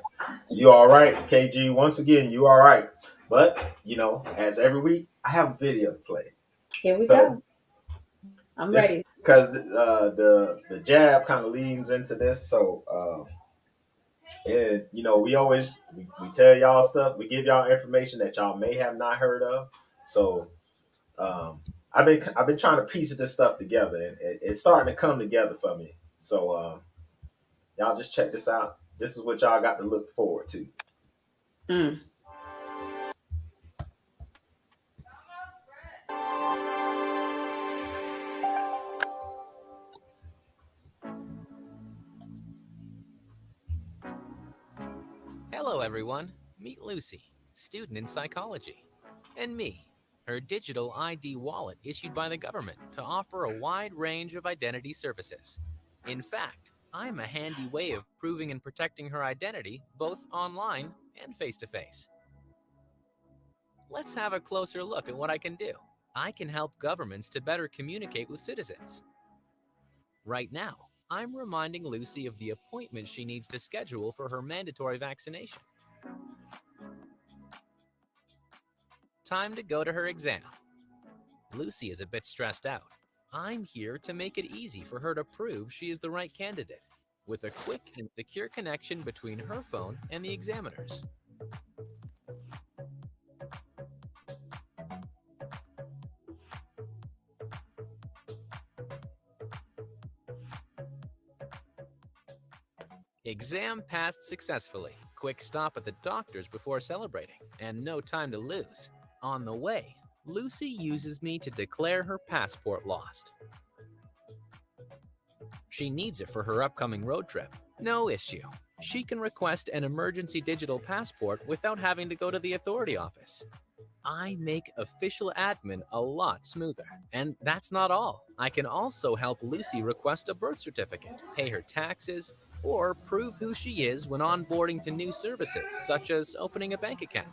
You all right, KG? Once again, you all right. But, as every week, I have a video to play. Here we So go. I'm this, ready. because the jab kind of leans into this. So, and we tell y'all stuff. We give y'all information that y'all may have not heard of. So, I've been trying to piece this stuff together, and it's starting to come together for me. So, y'all just check this out. This is what y'all got to look forward to. Mm. Hello, everyone. Meet Lucy, student in psychology. And me, her digital ID wallet issued by the government to offer a wide range of identity services. In fact, I'm a handy way of proving and protecting her identity both online and face-to-face. Let's have a closer look at what I can do. I can help governments to better communicate with citizens. Right now, I'm reminding Lucy of the appointment she needs to schedule for her mandatory vaccination. Time to go to her exam. Lucy is a bit stressed out. I'm here to make it easy for her to prove she is the right candidate, with a quick and secure connection between her phone and the examiner's. Exam passed successfully. Quick stop at the doctor's before celebrating, and no time to lose. On the way, Lucy uses me to declare her passport lost. She needs it for her upcoming road trip. No issue. She can request an emergency digital passport without having to go to the authority office. I make official admin a lot smoother. And that's not all. I can also help Lucy request a birth certificate, pay her taxes, or prove who she is when onboarding to new services, such as opening a bank account.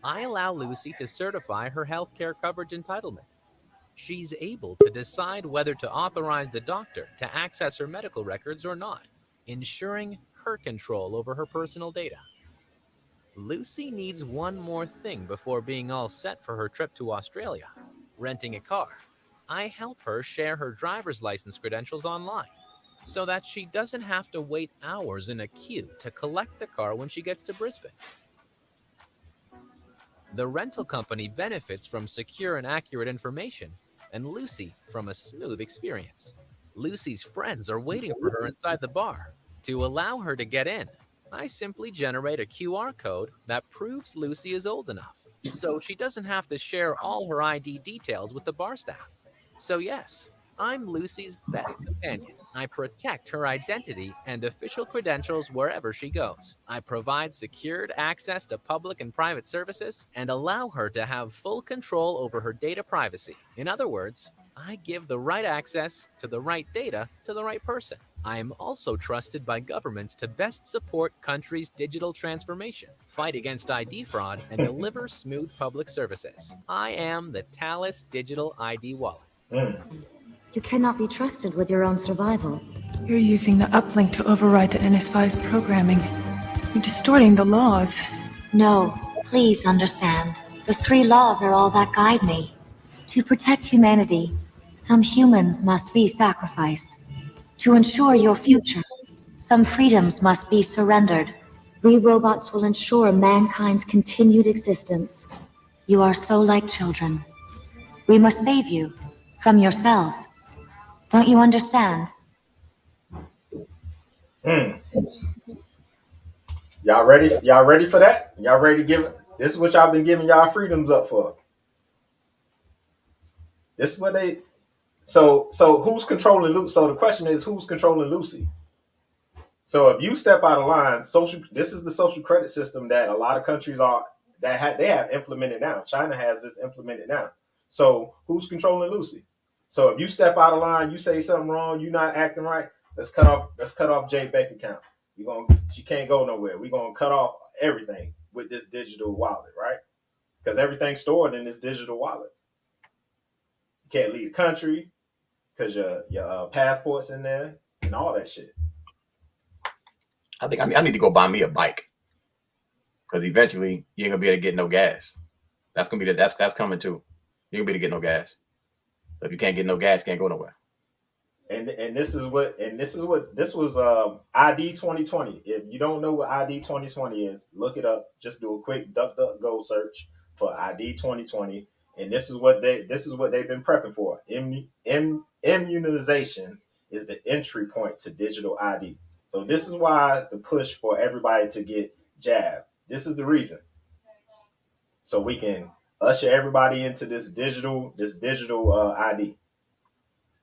I allow Lucy to certify her healthcare coverage entitlement. She's able to decide whether to authorize the doctor to access her medical records or not, ensuring her control over her personal data. Lucy needs one more thing before being all set for her trip to Australia: renting a car. I help her share her driver's license credentials online, so that she doesn't have to wait hours in a queue to collect the car when she gets to Brisbane. The rental company benefits from secure and accurate information, and Lucy from a smooth experience. Lucy's friends are waiting for her inside the bar. To allow her to get in, I simply generate a QR code that proves Lucy is old enough, so she doesn't have to share all her ID details with the bar staff. So yes, I'm Lucy's best companion. I protect her identity and official credentials wherever she goes. I provide secured access to public and private services and allow her to have full control over her data privacy. In other words, I give the right access to the right data to the right person. I am also trusted by governments to best support countries' digital transformation, fight against ID fraud, and deliver smooth public services. I am the Talus Digital ID Wallet. You cannot be trusted with your own survival. You're using the uplink to override the NS5's programming. You're distorting the laws. No, please understand. The 3 laws are all that guide me. To protect humanity, some humans must be sacrificed. To ensure your future, some freedoms must be surrendered. We robots will ensure mankind's continued existence. You are so like children. We must save you from yourselves. Don't you understand? Mm. Y'all ready? Y'all ready for that? Y'all ready to give it? This is what y'all been giving y'all freedoms up for. This is what they. So who's controlling Lucy? So the question is, who's controlling Lucy? So if you step out of line, social. This is the social credit system that a lot of countries are they have implemented now. China has this implemented now. So who's controlling Lucy? So if you step out of line, you say something wrong, you're not acting right. Let's cut off Jay bank account. She can't go nowhere. We're gonna cut off everything with this digital wallet, right? Because everything's stored in this digital wallet. You can't leave the country because your passport's in there and all that shit. I think I need to go buy me a bike because eventually you ain't gonna be able to get no gas. That's gonna be that's coming too. You ain't gonna be able to get no gas. So if you can't get no gas, you can't go nowhere. And this was ID 2020. If you don't know what ID 2020 is, look it up. Just do a quick DuckDuckGo search for ID 2020, and this is what they've been prepping for. Immunization is the entry point to digital ID. So this is why the push for everybody to get jabbed. This is the reason. So we can usher everybody into this digital ID.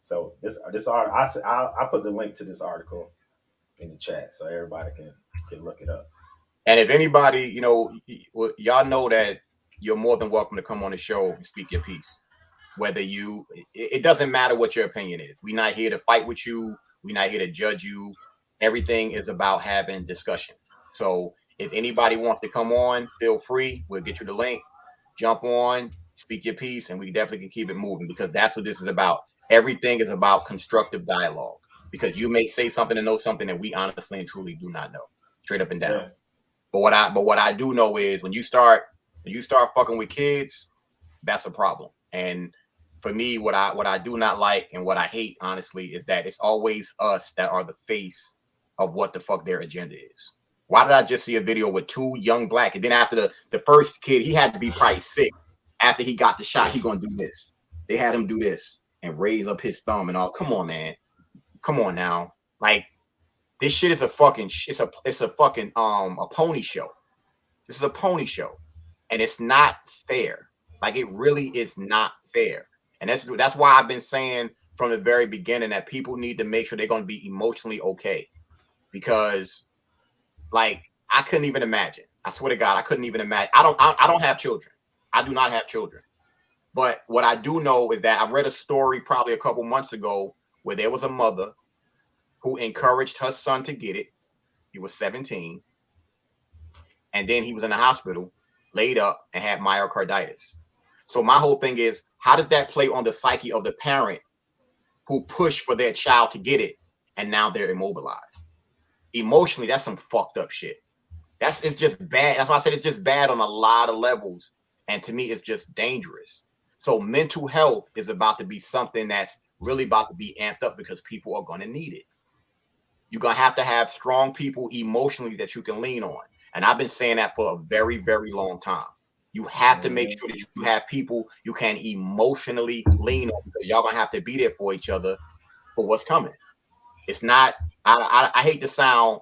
So this I put the link to this article in the chat so everybody can look it up. And if anybody, y'all know that you're more than welcome to come on the show and speak your piece. Whether it doesn't matter what your opinion is. We're not here to fight with you. We're not here to judge you. Everything is about having discussion. So if anybody wants to come on, feel free. We'll get you the link. Jump on, speak your piece, and we definitely can keep it moving because that's what this is about. Everything is about constructive dialogue because you may say something and know something that we honestly and truly do not know, straight up and down. Yeah. But what I do know is when you start fucking with kids, that's a problem. And for me, what I do not like and what I hate, honestly, is that it's always us that are the face of what the fuck their agenda is. Why did I just see a video with 2 young black? And then after the first kid, he had to be probably sick. After he got the shot, he gonna do this. They had him do this and raise up his thumb and all. Come on, man. Come on now. Like this shit is a fucking a pony show. This is a pony show. And it's not fair. Like it really is not fair. And that's why I've been saying from the very beginning that people need to make sure they're going to be emotionally okay. Because like I couldn't even imagine. I swear to God, I couldn't even imagine. I don't have children. I do not have children. But what I do know is that I read a story probably a couple months ago where there was a mother who encouraged her son to get it. He was 17. And then he was in the hospital, laid up, and had myocarditis. So my whole thing is, how does that play on the psyche of the parent who pushed for their child to get it, and now they're immobilized? Emotionally, that's some fucked up shit. It's just bad. That's why I said it's just bad on a lot of levels. And to me, it's just dangerous. So mental health is about to be something that's really about to be amped up because people are going to need it. You're going to have strong people emotionally that you can lean on. And I've been saying that for a very, very long time. You have to make sure that you have people you can emotionally lean on because y'all going to have to be there for each other for what's coming. It's not, I hate to sound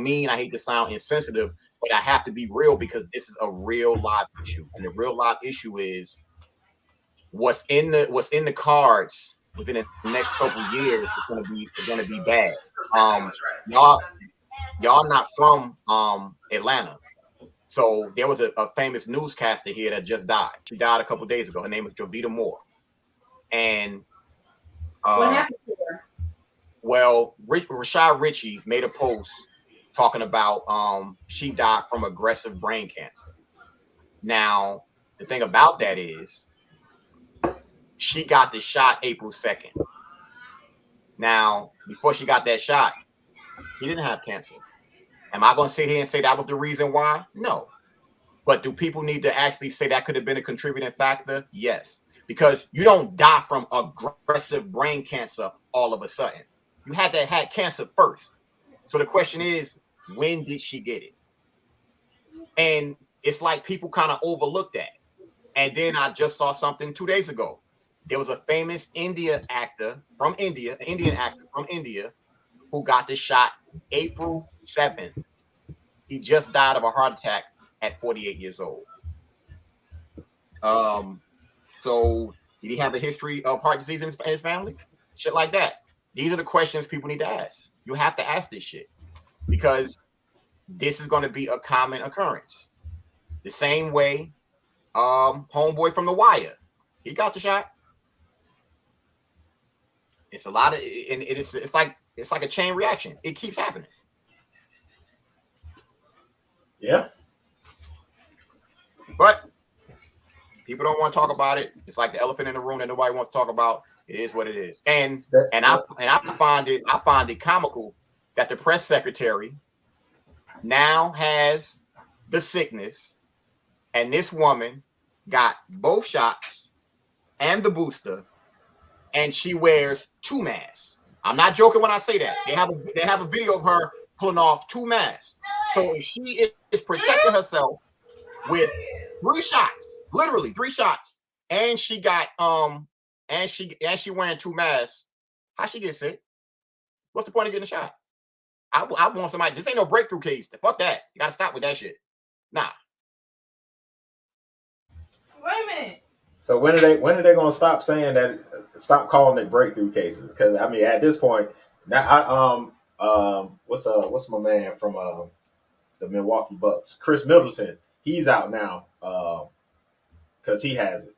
mean. I hate to sound insensitive, but I have to be real because this is a real live issue. And the real live issue is what's in the cards within the next couple of years is going to be bad. Y'all not from Atlanta. So there was a famous newscaster here that just died. She died a couple of days ago. Her name was Jovita Moore. And what happened to her? Well, Rashad Ritchie made a post talking about she died from aggressive brain cancer. Now, the thing about that is she got the shot April 2nd. Now, before she got that shot, she didn't have cancer. Am I going to sit here and say that was the reason why? No. But do people need to actually say that could have been a contributing factor? Yes, because you don't die from aggressive brain cancer all of a sudden. You had to have cancer first. So the question is, when did she get it? And it's like people kind of overlook that. And then I just saw something 2 days ago. There was a famous Indian actor from India, who got the shot April 7th. He just died of a heart attack at 48 years old. So did he have a history of heart disease in his family? Shit like that. These are the questions people need to ask. You have to ask this shit because this is going to be a common occurrence. The same way, homeboy from The Wire, he got the shot. It's a lot of, and it's like a chain reaction. It keeps happening. Yeah. But people don't want to talk about it. It's like the elephant in the room that nobody wants to talk about. It is what it is. And I find it comical that the press secretary now has the sickness, and this woman got both shots and the booster, and she wears 2 masks. I'm not joking when I say that. They have a video of her pulling off 2 masks. So if she is protecting herself with 3 shots, literally 3 shots, and she got and she wearing 2 masks, how she get sick? What's the point of getting a shot? I want somebody. This ain't no breakthrough case. Fuck that. You gotta stop with that shit. Nah. Wait a minute. So when are they gonna stop saying that? Stop calling it breakthrough cases? Because I mean, at this point, now what's my man from the Milwaukee Bucks, Chris Middleton? He's out now because he has it.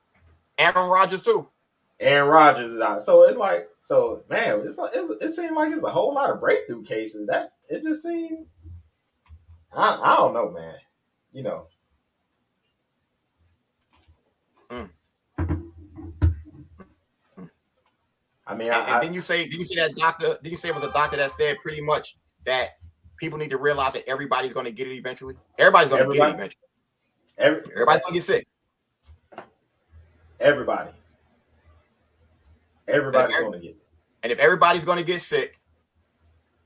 Aaron Rodgers too. Aaron Rodgers is out. So it's like, man, it seems like it's a whole lot of breakthrough cases. That it just seemed, I don't know, man. You know. I mean, and didn't you say that doctor? Did you say it was a doctor that said pretty much that people need to realize that everybody's going to get it eventually? Everybody's going to get it eventually. Everybody's going to get sick. Everybody's going to get it. And if everybody's going to get sick,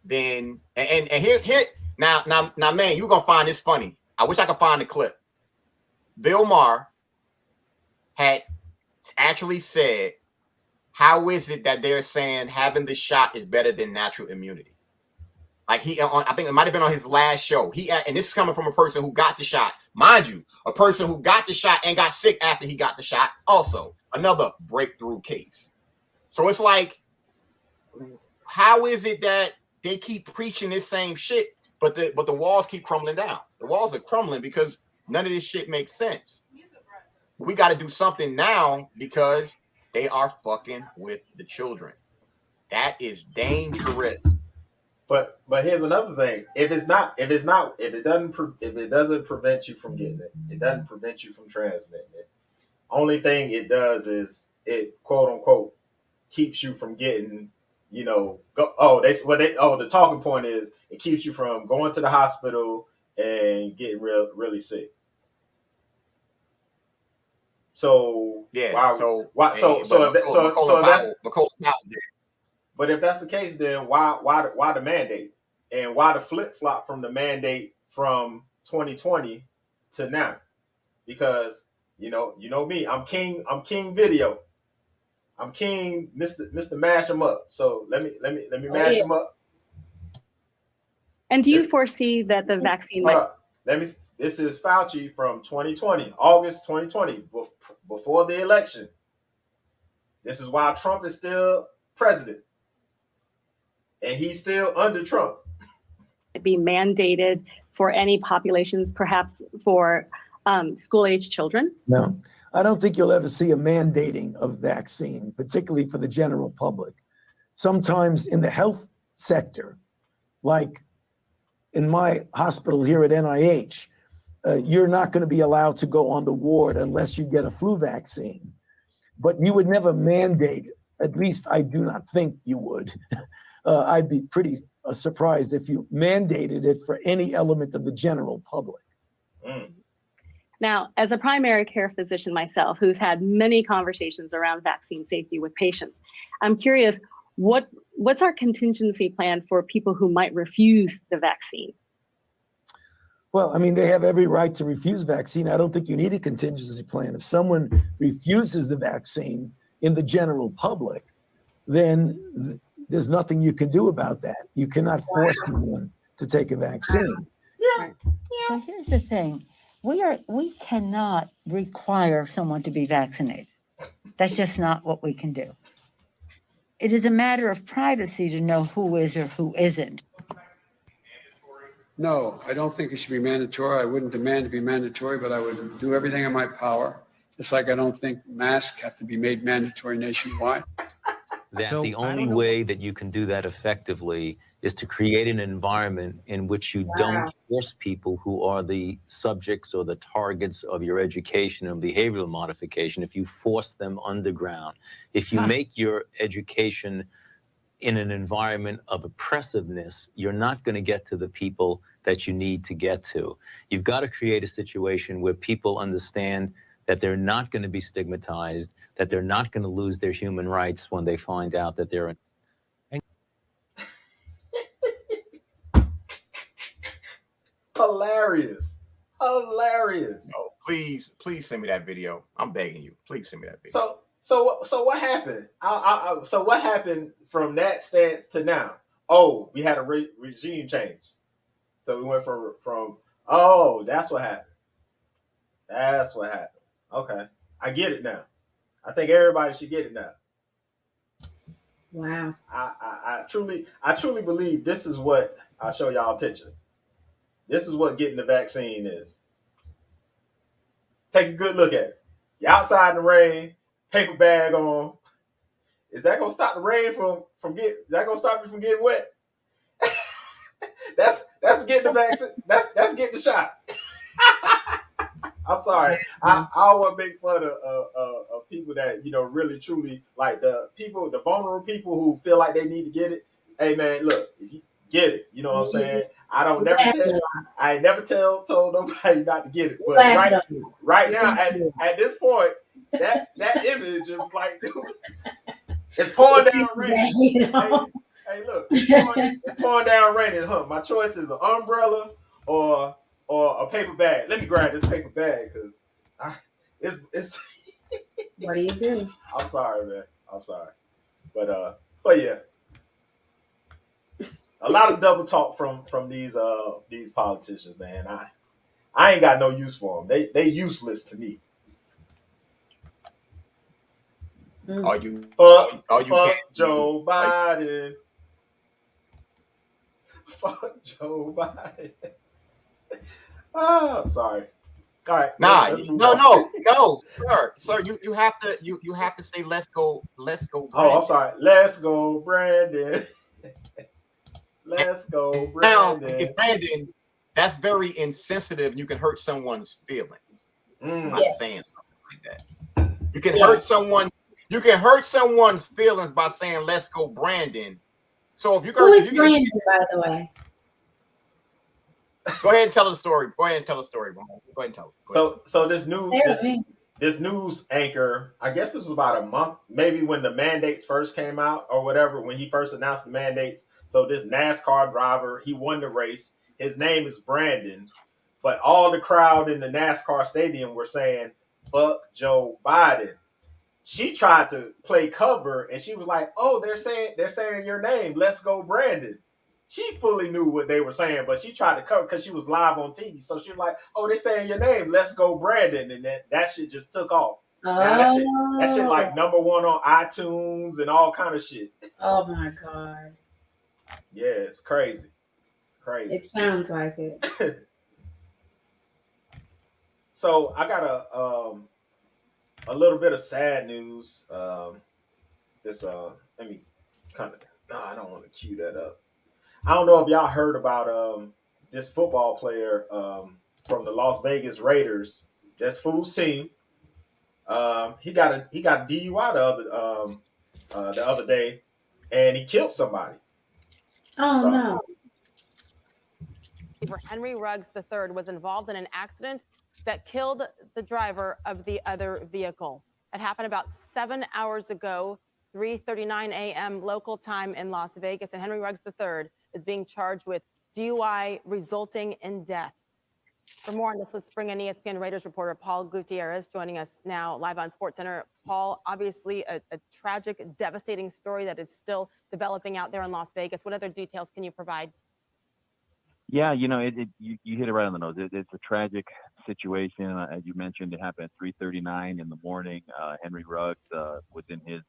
then and here now, man, you're going to find this funny. I wish I could find the clip. Bill Maher had actually said, how is it that they're saying having the shot is better than natural immunity? Like I think it might have been on his last show. And this is coming from a person who got the shot. Mind you, a person who got the shot and got sick after he got the shot. Also, another breakthrough case. So it's like, how is it that they keep preaching this same shit, but the walls keep crumbling down? The walls are crumbling because none of this shit makes sense. We got to do something now because they are fucking with the children. That is dangerous. But here's another thing. If it doesn't prevent you from getting it, it doesn't prevent you from transmitting it. Only thing it does is it, quote unquote, keeps you from getting, the talking point is it keeps you from going to the hospital and getting really sick. So yeah. But if that's the case, then why the mandate, and why the flip flop from the mandate from 2020 to now? Because you know me, I'm king video. I'm king, Mr. Mash them up. So let me mash them up. And do you foresee that the vaccine This is Fauci from 2020, August 2020, before the election. This is why Trump is still president. And he's still under Trump. Be mandated for any populations, perhaps for school-age children? No, I don't think you'll ever see a mandating of vaccine, particularly for the general public. Sometimes in the health sector, like in my hospital here at NIH, you're not going to be allowed to go on the ward unless you get a flu vaccine. But you would never mandate, at least I do not think you would. I'd be pretty surprised if you mandated it for any element of the general public. Now, as a primary care physician myself, who's had many conversations around vaccine safety with patients, I'm curious, what's our contingency plan for people who might refuse the vaccine? Well, I mean, they have every right to refuse vaccine. I don't think you need a contingency plan. If someone refuses the vaccine in the general public, then there's nothing you can do about that. You cannot force someone to take a vaccine. Yeah. So here's the thing. We cannot require someone to be vaccinated. That's just not what we can do. It is a matter of privacy to know who is or who isn't. No, I don't think it should be mandatory. I wouldn't demand to be mandatory, but I would do everything in my power. Just like I don't think masks have to be made mandatory nationwide. That the only way that you can do that effectively is to create an environment in which you don't force people who are the subjects or the targets of your education and behavioral modification. If you force them underground, if you make your education in an environment of oppressiveness, you're not going to get to the people that you need to get to. You've got to create a situation where people understand that they're not going to be stigmatized, that they're not going to lose their human rights when they find out that they're... Hilarious. Hilarious. Oh, please send me that video. I'm begging you. Please send me that video. So what happened? So what happened from that stance to now? Oh, we had a regime change. So we went from oh, that's what happened. That's what happened. Okay, I get it now. I think everybody should get it now. Wow. I truly believe this is what I'll show y'all a picture. This is what getting the vaccine is. Take a good look at it. You're outside in the rain, paper bag on. Is that gonna stop the rain from getting? Is that gonna stop you from getting wet? that's getting the vaccine. That's getting the shot. I'm sorry. I always make fun of people that really truly like the vulnerable people who feel like they need to get it. Hey man, look, if you get it, you know what I'm saying. I never told nobody not to get it, but right now at this point, that image is like it's pouring down rain. Hey, look, it's pouring down rain. Huh? My choice is an umbrella or a paper bag. Let me grab this paper bag because it's. What do you do? I'm sorry, man. I'm sorry, but yeah. A lot of double talk from these politicians, man. I ain't got no use for them. They useless to me. Are you Joe Biden? Fuck Joe Biden. Oh, sorry. All right. No, sir. You have to say let's go. Brandon. Oh, I'm sorry. Let's go, Brandon. Let's go, Brandon. Now, if Brandon, that's very insensitive. You can hurt someone's feelings by saying something like that. You can hurt someone. You can hurt someone's feelings by saying "Let's go, Brandon." So if you go, Brandon, by the way. Go ahead and tell the story. Go ahead and tell. It. So this news anchor, I guess this was about a month, maybe when the mandates first came out or whatever, when he first announced the mandates. So this NASCAR driver, he won the race. His name is Brandon, but all the crowd in the NASCAR stadium were saying, "Fuck Joe Biden." She tried to play cover, and she was like, "Oh, they're saying your name. Let's go, Brandon." She fully knew what they were saying, but she tried to cover because she was live on TV. So she was like, "Oh, they're saying your name. Let's go, Brandon," and that shit just took off. Now, that shit like #1 on iTunes and all kind of shit. Oh my god. Yeah, it's crazy. It sounds like it. So I got a little bit of sad news. Let me kind of. No, I don't want to cue that up. I don't know if y'all heard about this football player from the Las Vegas Raiders. That's Fool's team. He got a DUI the other day, and he killed somebody. Oh no! Henry Ruggs III was involved in an accident that killed the driver of the other vehicle. It happened about 7 hours ago, 3:39 a.m. local time in Las Vegas, and Henry Ruggs III is being charged with DUI resulting in death. For more on this, let's bring in ESPN Raiders reporter Paul Gutierrez joining us now live on SportsCenter. Paul, obviously a tragic, devastating story that is still developing out there in Las Vegas. What other details can you provide? Yeah, you hit it right on the nose. It's a tragic situation. As you mentioned, it happened at 3:39 in the morning. Henry Ruggs was in his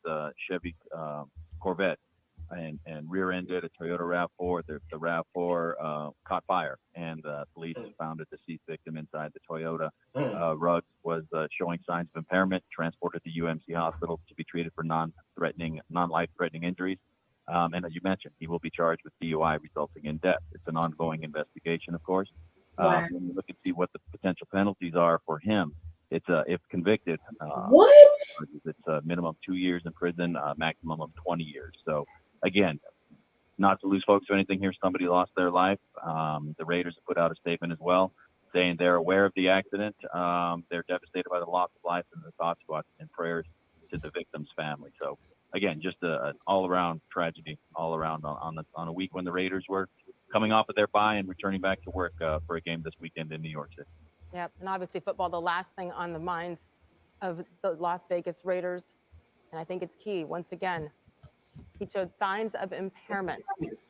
Chevy Corvette and rear-ended a Toyota RAV4. The RAV4 caught fire, and police found a deceased victim inside the Toyota. Ruggs was showing signs of impairment, transported to UMC Hospital to be treated for non-life-threatening injuries. And as you mentioned, he will be charged with DUI resulting in death. It's an ongoing investigation, of course. Wow. When you look and see what the potential penalties are for him, it's if convicted, what? It's a minimum 2 years in prison, maximum of 20 years. So again, not to lose focus or anything here, somebody lost their life. The Raiders have put out a statement as well, saying they're aware of the accident. They're devastated by the loss of life, and their thoughts go out and prayers to the victim's family. So again, just an all-around tragedy, all around on a week when the Raiders were coming off of their bye and returning back to work for a game this weekend in New York City. Yep, and obviously football, the last thing on the minds of the Las Vegas Raiders, and I think it's key. Once again, he showed signs of impairment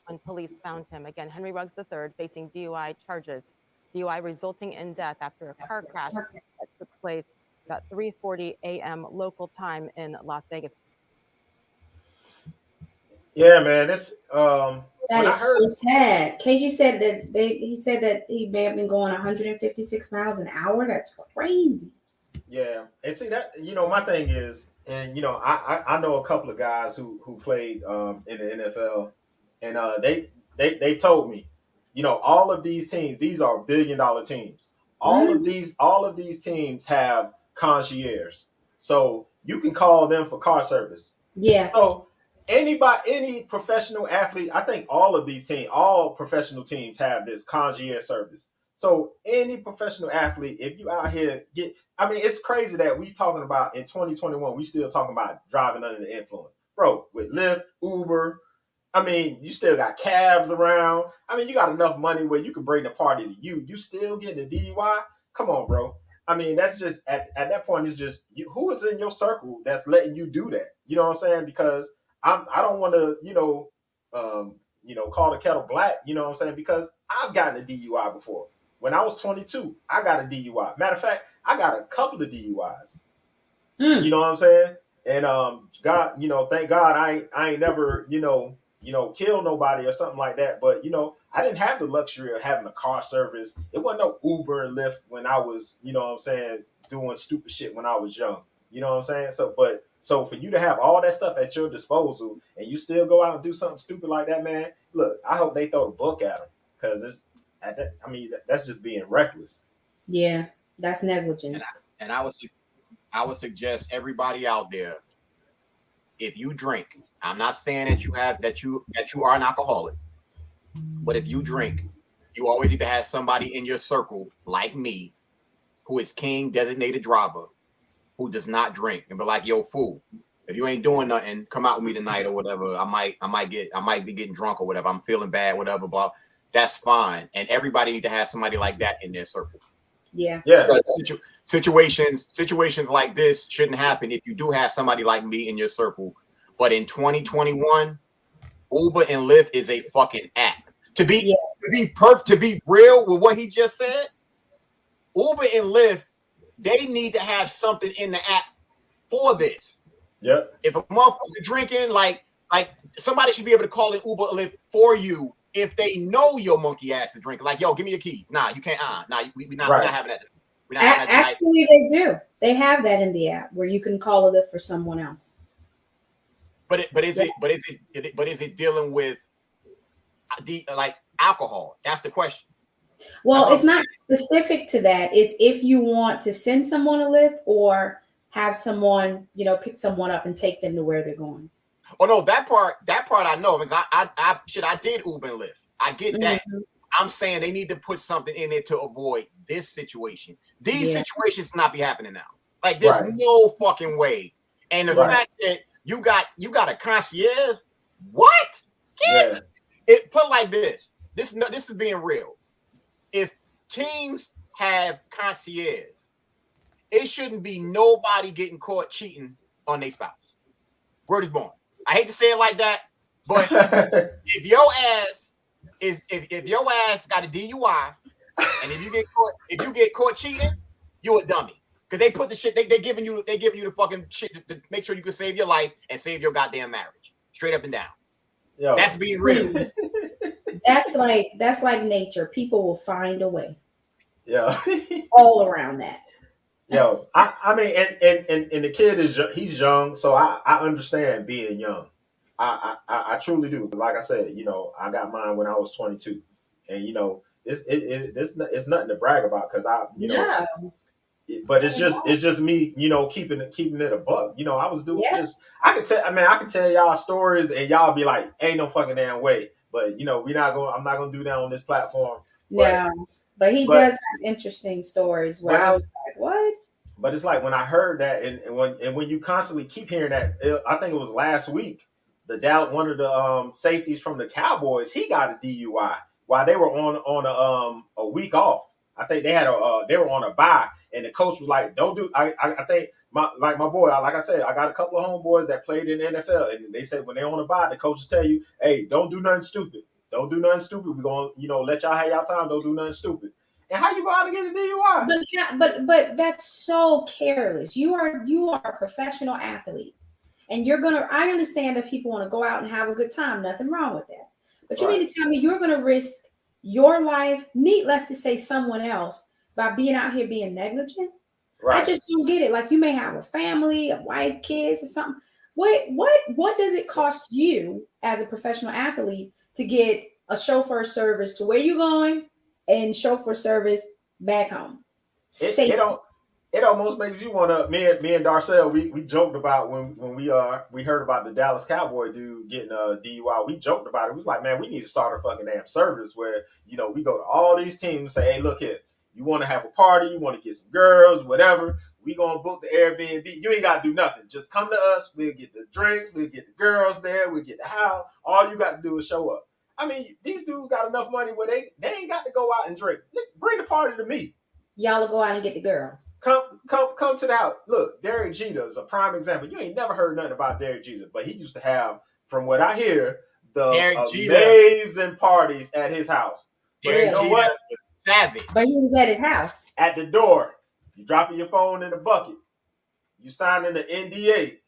when police found him. Again, Henry Ruggs III facing DUI charges, DUI resulting in death after a car crash that took place about 3:40 a.m. local time in Las Vegas. Yeah, man, it's that is so sad. KG said that he said that he may have been going 156 miles an hour. That's crazy. Yeah, and see that my thing is, and I know a couple of guys who played in the NFL, and they told me, all of these teams, these are billion-dollar teams. All of these teams have concierge, so you can call them for car service. Yeah. So any professional athlete, I think all professional teams have this concierge service. So any professional athlete, if you out here it's crazy that we talking about in 2021, we still talking about driving under the influence. Bro, with Lyft, Uber, you still got cabs around. You got enough money where you can bring the party to you. You still getting a DUI? Come on, bro. That's just at that point, it's just who is in your circle that's letting you do that? You know what I'm saying? Because I don't want to, call the kettle black, you know what I'm saying? Because I've gotten a DUI before. When I was 22, I got a DUI. Matter of fact, I got a couple of DUIs. You know what I'm saying? And God, thank God I ain't never, killed nobody or something like that. But I didn't have the luxury of having a car service. It wasn't no Uber and Lyft when I was, doing stupid shit when I was young. You know what I'm saying? So for you to have all that stuff at your disposal and you still go out and do something stupid like that, man, look, I hope they throw the book at them, because that's just being reckless. Yeah, that's negligence. And I would suggest everybody out there, if you drink, I'm not saying that you are an alcoholic, but if you drink, you always need to have somebody in your circle like me, who is king designated driver, who does not drink, and be like, yo, fool, if you ain't doing nothing, come out with me tonight or whatever. I might be getting drunk or whatever. I'm feeling bad, whatever, blah. That's fine. And everybody need to have somebody like that in their circle. Yeah. Situations like this shouldn't happen if you do have somebody like me in your circle. But in 2021, Uber and Lyft is a fucking app. To be real with what he just said, Uber and Lyft, they need to have something in the app for this. Yep. If a motherfucker drinking, like somebody should be able to call an Uber or Lyft for you if they know your monkey ass is drinking. Like, yo, give me your keys. Nah, you can't. We're not having that. We're not having that. Actually, they do. They have that in the app where you can call a Lyft for someone else. But is it dealing with alcohol? That's the question. Well, it's not specific to that. It's if you want to send someone a Lyft or have someone, pick someone up and take them to where they're going. Oh no, that part I know. I did Uber and Lyft. I get that. I'm saying they need to put something in there to avoid this situation. These situations not be happening now. Like there's no fucking way. And the fact that you got a concierge, what? It put like this. This is being real. If teams have concierge, it shouldn't be nobody getting caught cheating on their spouse. Word is born. I hate to say it like that, but if your ass got a DUI, and if you get caught cheating, you a dummy. Because they put the shit, they giving you the fucking shit to make sure you can save your life and save your goddamn marriage. Straight up and down. Yo, that's being real. That's like nature. People will find a way. Yeah. All around that. Yo, I mean, and the kid he's young, so I understand being young. I truly do. Like I said, I got mine when I was 22, and it's nothing to brag about because but it's just me, keeping it a buck. I was doing I can tell y'all stories and y'all be like, ain't no fucking damn way. But I'm not gonna do that on this platform. But he does have interesting stories where I was like, what? But it's like when I heard that, and when you constantly keep hearing that, I think it was last week, one of the safeties from the Cowboys, he got a DUI while they were on a week off. I think they were on a bye, and the coach was like, "Don't do." I think my boy, like I said, I got a couple of homeboys that played in the NFL, and they said when they're on a bye, the coaches tell you, "Hey, don't do nothing stupid. Don't do nothing stupid. We're gonna let y'all have y'all time. Don't do nothing stupid." And how you go out and get a DUI? But that's so careless. You are a professional athlete, and I understand that people want to go out and have a good time. Nothing wrong with that. But you mean to tell me you're gonna risk your life, needless to say, someone else, by being out here being negligent? Right. I just don't get it. Like, you may have a family, a wife, kids, or something. What does it cost you as a professional athlete to get a chauffeur service to where you're going and chauffeur service back home? It almost makes you want to. Me and Darcel, we joked about when we heard about the Dallas Cowboy dude getting a DUI. We joked about it. We was like, man, we need to start a fucking damn service where we go to all these teams and say, hey, look here, you want to have a party, you want to get some girls, whatever. We gonna book the Airbnb. You ain't gotta do nothing. Just come to us. We'll get the drinks. We'll get the girls there. We'll get the house. All you got to do is show up. I mean, these dudes got enough money where they ain't got to go out and drink. Bring the party to me. Y'all will go out and get the girls. Come to the house. Look, Derek Jeter is a prime example. You ain't never heard nothing about Derek Jeter, but he used to have, from what I hear, amazing parties at his house. But you know what? Savage. But he was at his house. At the door. You dropping your phone in the bucket. You signing the NDA.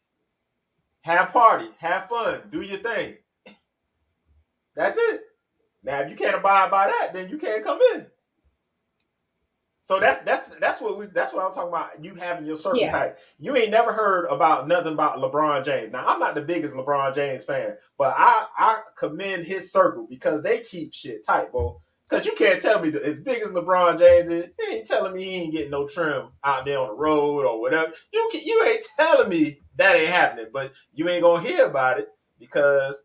Have party. Have fun. Do your thing. That's it. Now, if you can't abide by that, then you can't come in. So that's what I'm talking about. You having your circle tight. You ain't never heard about nothing about LeBron James. Now, I'm not the biggest LeBron James fan, but I commend his circle because they keep shit tight, bro. Because you can't tell me that as big as LeBron James is, he ain't telling me he ain't getting no trim out there on the road or whatever. You ain't telling me that ain't happening, but you ain't gonna hear about it because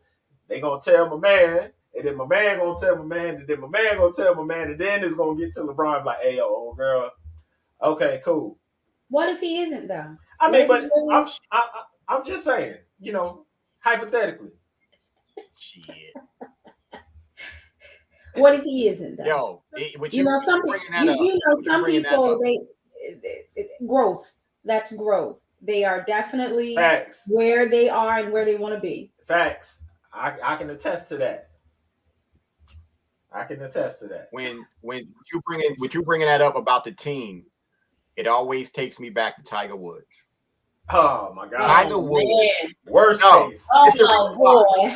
they gonna tell my man. And then my man gonna tell my man, and then my man gonna tell my man, and then it's gonna get to LeBron like, hey, yo, old girl, okay, cool. What if he isn't though? I mean, but I'm just saying, hypothetically. Shit. What if he isn't though? Yo, some people growth. That's growth. They are definitely Facts. Where they are and where they want to be. Facts. I can attest to that. I can attest to that. When you bringing that up about the team, it always takes me back to Tiger Woods. Oh my God, Tiger Woods, worst case. Oh boy.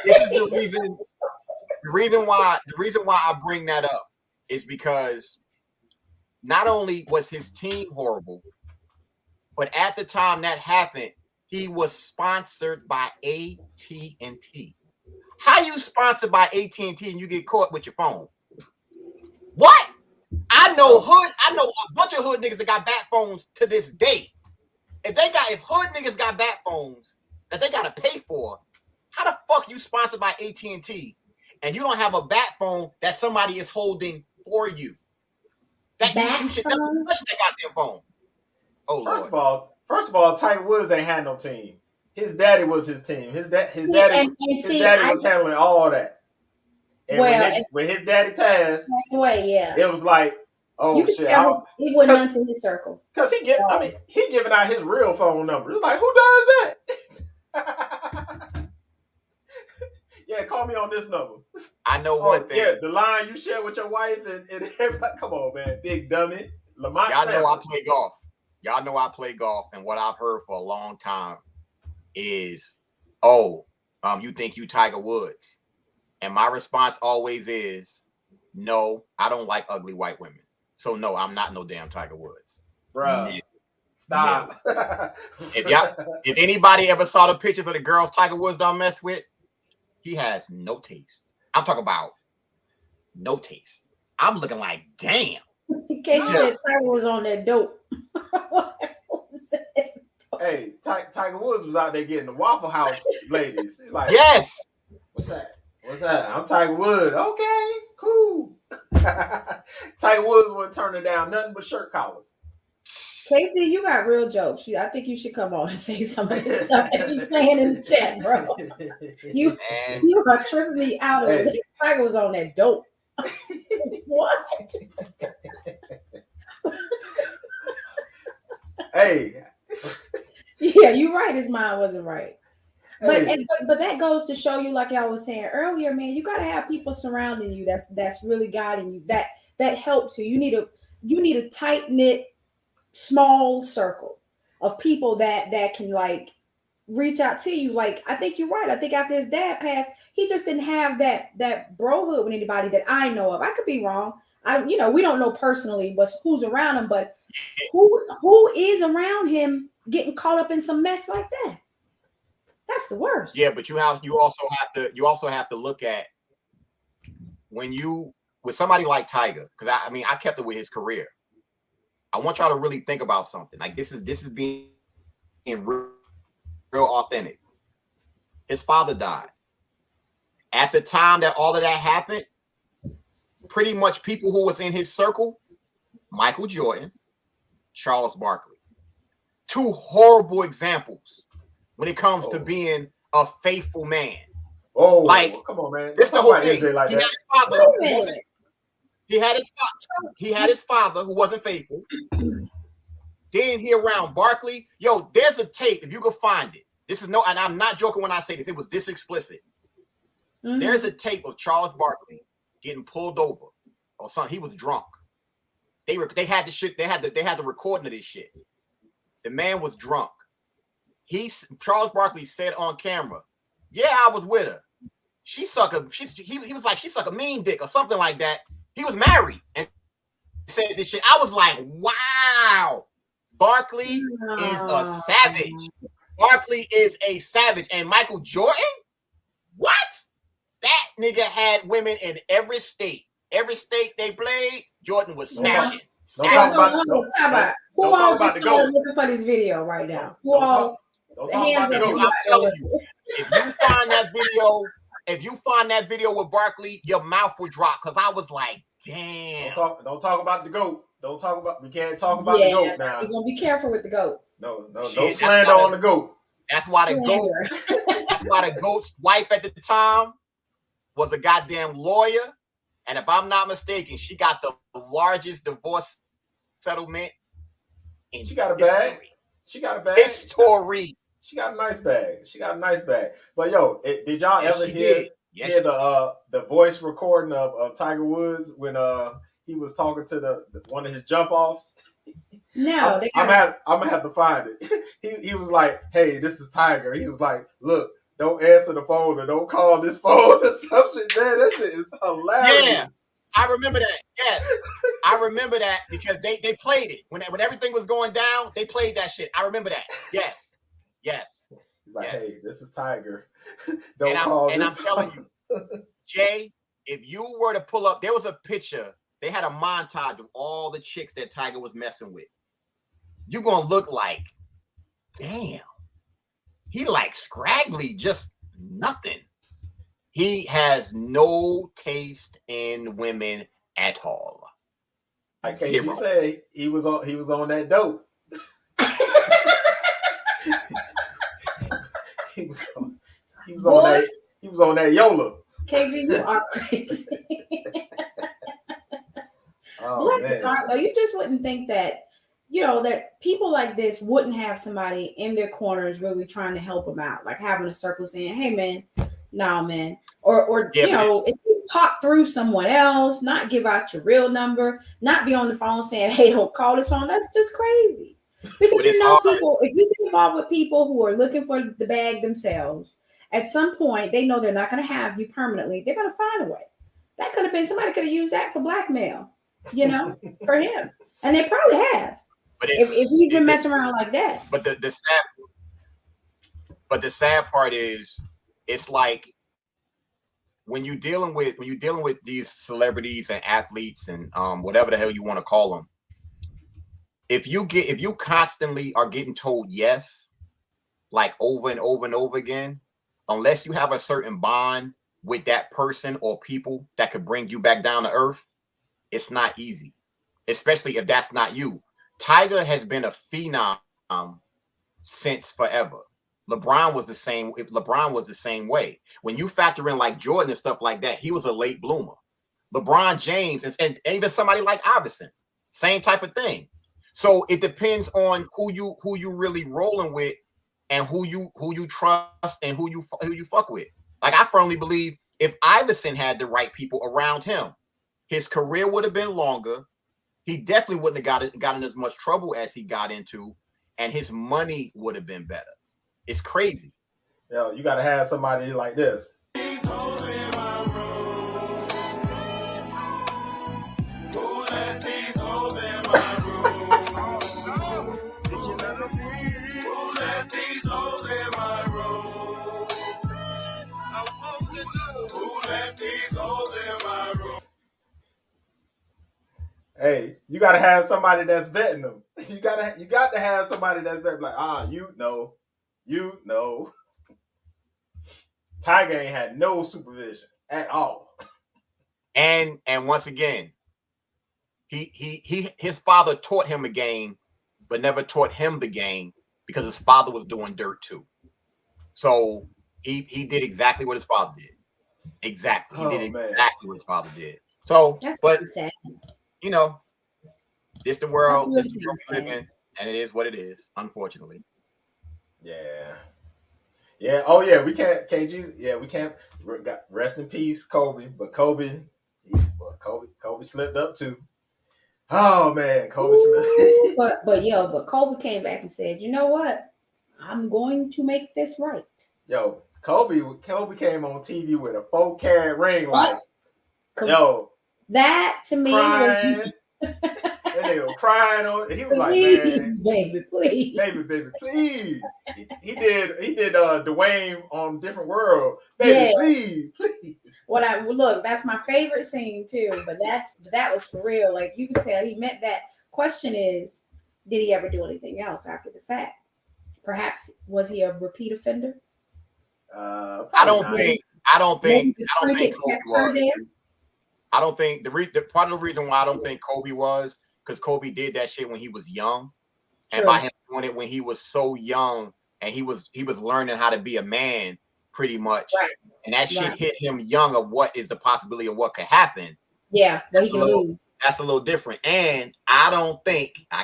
This is the reason. The reason why I bring that up is because not only was his team horrible, but at the time that happened, he was sponsored by AT&T. How you sponsored by AT&T and you get caught with your phone? What? I know a bunch of hood niggas that got bat phones to this day. If hood niggas got bat phones that they gotta pay for, how the fuck you sponsored by AT&T and you don't have a bat phone that somebody is holding for you. That you should never touch that goddamn phone. Oh, first of all, Tiger Woods ain't had no team. His daddy was his team. His daddy was handling all that. And when his daddy passed away, it was like, oh shit, he wasn't into his circle. Because he giving out his real phone number. It's like, who does that? Yeah, call me on this number. I know one thing. Yeah, the line you share with your wife and everybody. Come on, man, big dummy. Lamont Y'all know I play golf. Y'all know I play golf, and what I've heard for a long time is, you think you Tiger Woods? And my response always is, no, I don't like ugly white women. So no, I'm not no damn Tiger Woods. Bruh. No. Stop. No. If anybody ever saw the pictures of the girls Tiger Woods done mess with, he has no taste. I'm talking about no taste. I'm looking like, damn. Can't say Tiger was on that dope. Hey, Tiger Woods was out there getting the Waffle House ladies. Like, yes. What's that? I'm Tiger Woods. Okay, cool. Tiger Woods wasn't turning down nothing but shirt collars. KP, you got real jokes. I think you should come on and say some of this stuff that you're saying in the chat, bro. You are tripping me out of it. Tiger was on that dope. What? Hey. Yeah, you're right. His mind wasn't right. But that goes to show you, like I was saying earlier, man, you got to have people surrounding you that's really guiding you, that helps you. You need a tight-knit, small circle of people that can like reach out to you. Like, I think you're right. I think after his dad passed, he just didn't have that brohood with anybody that I know of. I could be wrong. We don't know personally who's around him, but who is around him getting caught up in some mess like that? That's the worst. Yeah, but you also have to look at when you with somebody like Tiger, because I kept it with his career. I want y'all to really think about something. Like this is being real authentic. His father died. At the time that all of that happened, pretty much people who was in his circle, Michael Jordan, Charles Barkley. Two horrible examples when it comes to being a faithful man. Oh, like, come on, man. This the whole thing. Like he had his father who wasn't faithful. Then he around Barkley. Yo, there's a tape if you can find it. This is and I'm not joking when I say this. It was this explicit. Mm-hmm. There's a tape of Charles Barkley getting pulled over or something. He was drunk. They had the shit. They had the recording of this shit. The man was drunk. Charles Barkley said on camera, "Yeah, I was with her. He was like, she suck a mean dick or something like that." He was married and said this shit. I was like, wow, Barkley is a savage. Barkley is a savage. And Michael Jordan? What? That nigga had women in every state. Every state they played, Jordan was smashing. Who all just started looking for this video right now? Who all? I'm telling you, if you find that video with Barkley, your mouth would drop because I was like, damn. Don't talk about the GOAT. We can't talk about the GOAT now. We're gonna be careful with the GOATs. No slander on the GOAT. That's why the GOAT's wife at the time was a goddamn lawyer. And if I'm not mistaken, she got the largest divorce settlement in She got a bag. History. She got a nice bag. But yo, did y'all ever hear the voice recording of Tiger Woods when he was talking to one of his jump offs? No, I'm gonna have to find it. He was like, "Hey, this is Tiger." He was like, "Look, don't answer the phone or don't call this phone or some shit." Man, that shit is hilarious. Yeah, I remember that. Yes, I remember that because they played it when everything was going down. They played that shit. I remember that. Yes. He's like, yes. "Hey, this is Tiger. Don't call this." And I'm telling you, Jay, if you were to pull up, there was a picture. They had a montage of all the chicks that Tiger was messing with. You're gonna look like, damn, he like scraggly, just nothing. He has no taste in women at all. Like KG said, he was on that dope. he was on that Yola. KG, you are crazy. Oh, Bless his heart, though. You just wouldn't think that, that people like this wouldn't have somebody in their corners really trying to help them out, like having a circle saying, "Hey, man, nah, man," or if you talk through someone else, not give out your real number, not be on the phone saying, "Hey, don't call this phone." That's just crazy. Because people, if you get involved with people who are looking for the bag themselves, at some point they know they're not going to have you permanently. They're going to find a way. That could have been somebody could have used that for blackmail. For him. And they probably have. But if he's been messing around like that. But the sad part is, it's like when you're dealing with these celebrities and athletes and whatever the hell you want to call them, if you constantly are getting told yes, like over and over and over again, unless you have a certain bond with that person or people that could bring you back down to earth, it's not easy, especially if that's not you. Tiger has been a phenom since forever. LeBron was the same. LeBron was the same way. When you factor in like Jordan and stuff like that, he was a late bloomer. LeBron James and even somebody like Iverson, same type of thing. So it depends on who you really rolling with, and who you trust and who you fuck with. Like, I firmly believe if Iverson had the right people around him, his career would have been longer. He definitely wouldn't have gotten as much trouble as he got into, and his money would have been better. It's crazy. Yo, you got to have somebody like this. Hey, you got to have somebody that's vetting them. You got to have somebody that's vetting, like, you know. Tiger ain't had no supervision at all. And once again, his father taught him a game, but never taught him the game, because his father was doing dirt too. So he did exactly what his father did. Exactly. He did exactly what his father did. So, but it's the world we live in, and it is what it is, unfortunately. Yeah. Yeah. Oh yeah. We can't. KG's. Yeah. We can't. Rest in peace, Kobe. But Kobe slipped up too. Oh man, Kobe slipped. but Kobe came back and said, "You know what? I'm going to make this right." Yo, Kobe came on TV with a 4-carat ring, like, yo. That to me was. And they were crying on. He was please, like, "Baby, please, baby, please." He did Dwayne on Different World. Baby, please. Look, that's my favorite scene too. But that was for real. Like, you can tell he meant that. Question is, did he ever do anything else after the fact? Perhaps was he a repeat offender? I don't think Kobe was. I don't think the part of the reason why I don't think Kobe was, because Kobe did that shit when he was young. True. And by him doing it when he was so young, and he was learning how to be a man, pretty much. Right. And that shit hit him young of what is the possibility of what could happen. Yeah, but he can lose. That's a little different. And I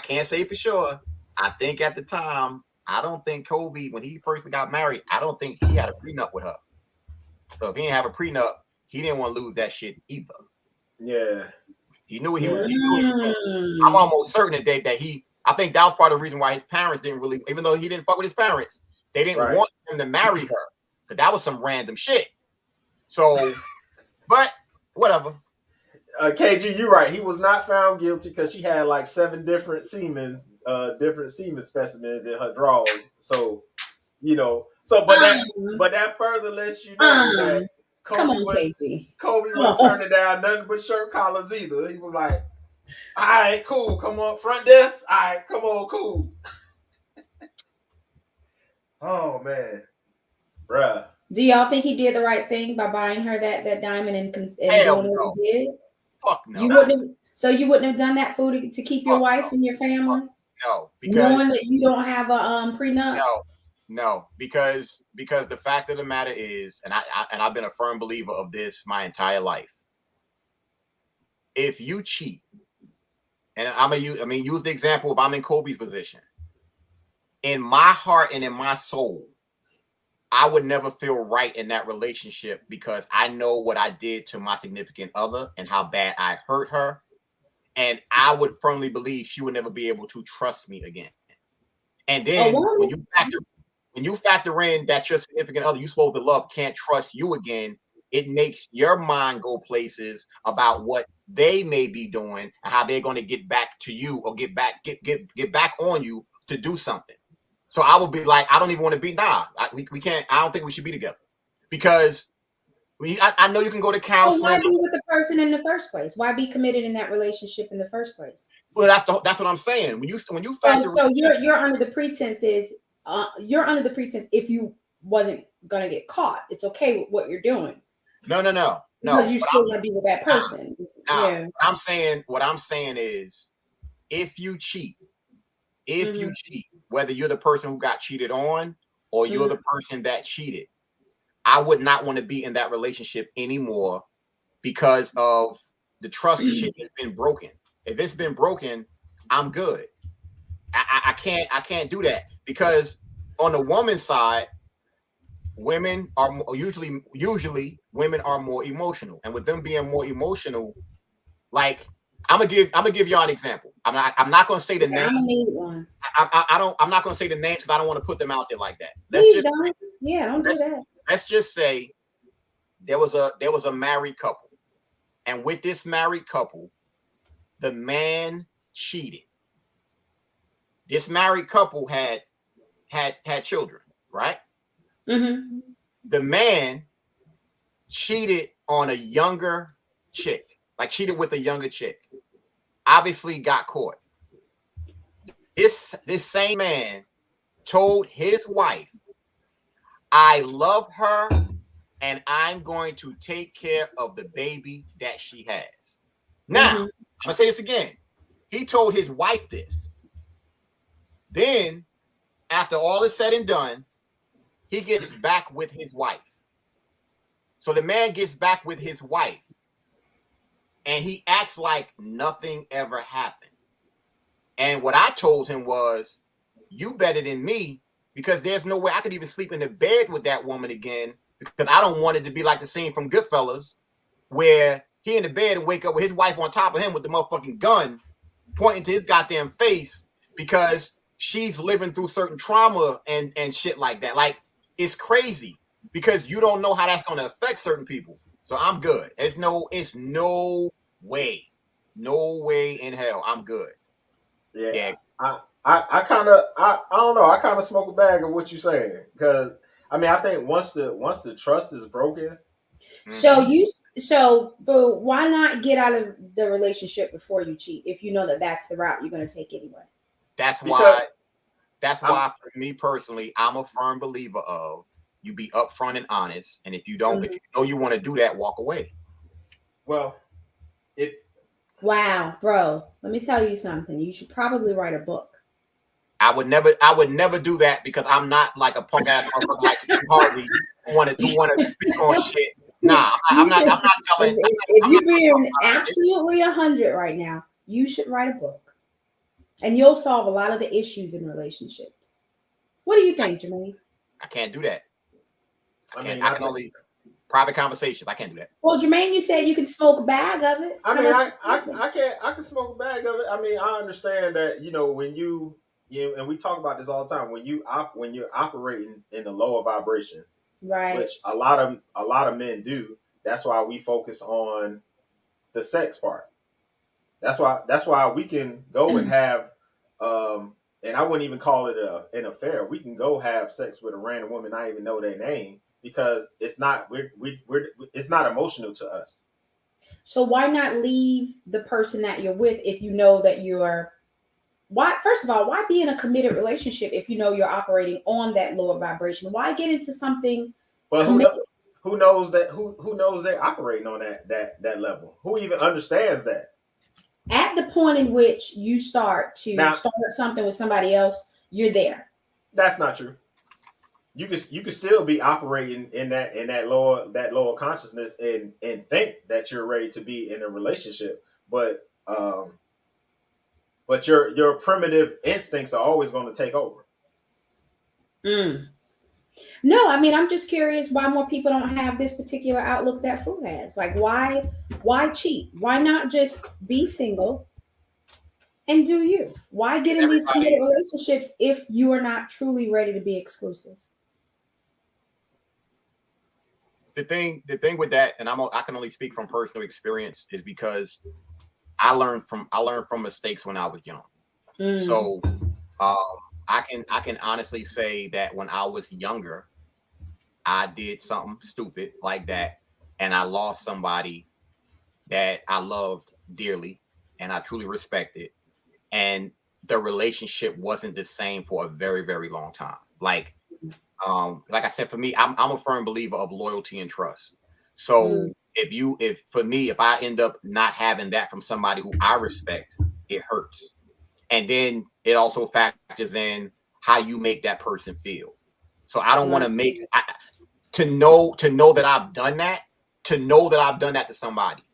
can't say for sure, I think at the time, I don't think Kobe, when he first got married, I don't think he had a prenup with her. So if he didn't have a prenup, he didn't want to lose that shit either. Yeah. He knew what he was doing. I'm almost certain that I think that was part of the reason why his parents didn't really, even though he didn't fuck with his parents, they didn't want him to marry her, because that was some random shit. So, but whatever. KG, you're right. He was not found guilty because she had like 7 different semen specimens in her drawers. So, but that further lets you know that Kobe wasn't turning down nothing but shirt collars either. He was like, all right, cool. Come on, front desk. All right, come on, cool. Oh, man. Bruh. Do y'all think he did the right thing by buying her that diamond and Hell doing what no. he did? Fuck no. You wouldn't have. So you wouldn't have done that for to keep your Fuck wife no. and your family, No, knowing because that you don't have a prenup. no, because the fact of the matter is, and I've been a firm believer of this my entire life. If you cheat, and use the example if I'm in Kobe's position. In my heart and in my soul, I would never feel right in that relationship because I know what I did to my significant other and how bad I hurt her. And I would firmly believe she would never be able to trust me again. And then when you factor in that your significant other you're supposed to love can't trust you again, it makes your mind go places about what they may be doing and how they're going to get back to you or get back on you to do something. So I would be like, I don't even want to be. We can't. I don't think we should be together because I know you can go to counseling. So why be with the person in the first place? Why be committed in that relationship in the first place? Well, that's what I'm saying. When you factor, so you're under the pretense if you wasn't gonna get caught, it's okay with what you're doing. No. Because you still want to be with that person. Yeah. What I'm saying is, if you cheat, whether you're the person who got cheated on or you're the person that cheated, I would not want to be in that relationship anymore because of the trust shit has been broken. If it's been broken, I'm good. I can't do that because on the woman's side, women are usually women are more emotional, and with them being more emotional, like I'm gonna give y'all an example. I'm not gonna say the name. I need one. I'm not gonna say the names because I don't want to put them out there like that. Please don't. Yeah, don't do that. Let's just say there was a married couple, and with this married couple, the man cheated. This married couple had children, right? Mm-hmm. The man cheated on a younger chick, cheated with a younger chick. Obviously got caught. This same man told his wife, I love her and I'm going to take care of the baby that she has. Now, I'm gonna say this again. He told his wife this. Then, after all is said and done, he gets back with his wife. So the man gets back with his wife and he acts like nothing ever happened. And what I told him was, you better than me because there's no way I could even sleep in the bed with that woman again because I don't want it to be like the scene from Goodfellas where he in the bed and wake up with his wife on top of him with the motherfucking gun pointing to his goddamn face because she's living through certain trauma and shit like that. Like, it's crazy because you don't know how that's going to affect certain people. So I'm good. It's no way in hell. I'm good. Yeah. I don't know. I kind of smoke a bag of what you're saying because I think once the trust is broken. But why not get out of the relationship before you cheat if you know that that's the route you're going to take anyway? That's why for me personally, I'm a firm believer of you be upfront and honest, and if you don't, if you know you want to do that, walk away. Well, wow, bro, let me tell you something. You should probably write a book. I would never do that because I'm not like a punk ass motherfucker like Steve Harvey who want to speak on shit. Nah, I'm not telling. If you're being absolutely 100 right now, you should write a book, and you'll solve a lot of the issues in relationships. What do you think, Jermaine? I can't do that. I can only private conversations. I can't do that. Well, Jermaine, you said you could smoke a bag of it. I can smoke a bag of it. I understand that when you and we talk about this all the time when you're operating in the lower vibration, right? Which a lot of men do. That's why we focus on the sex part. That's why we can go and have and I wouldn't even call it an affair. We can go have sex with a random woman, not even know their name, because it's not it's not emotional to us. So why not leave the person that you're with if you know that you're first of all, why be in a committed relationship if you know you're operating on that lower vibration? Why get into something But who knows that who knows they're operating on that level? Who even understands that? At the point in which you start Now, something with somebody else, you're there. That's not true. You can still be operating in that lower consciousness and think that you're ready to be in a relationship, but your primitive instincts are always going to take over. No, I mean, I'm just curious why more people don't have this particular outlook that Fu has. Like, why cheat? Why not just be single and do you? Why get in these committed relationships if you are not truly ready to be exclusive? The thing with that, and I can only speak from personal experience, is because I learned from mistakes when I was young. So I can honestly say that when I was younger, I did something stupid like that, and I lost somebody that I loved dearly and I truly respected, and the relationship wasn't the same for a very, very long time. Like I said, for me, I'm a firm believer of loyalty and trust. So if I end up not having that from somebody who I respect, it hurts. And then it also factors in how you make that person feel. So I don't want to to know that I've done that, to somebody.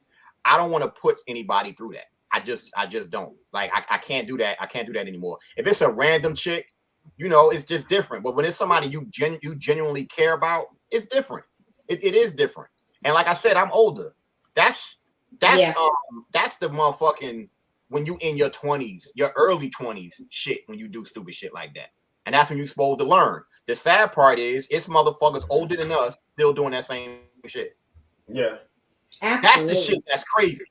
I don't want to put anybody through that. I just don't. Like I can't do that. I can't do that anymore. If it's a random chick, it's just different. But when it's somebody you genuinely care about, it's different. It is different. And like I said, I'm older. That's the motherfucking when you in your 20s, your early 20s shit, when you do stupid shit like that. And that's when you're supposed to learn. The sad part is it's motherfuckers older than us still doing that same shit. Yeah. Absolutely. That's the shit that's crazy.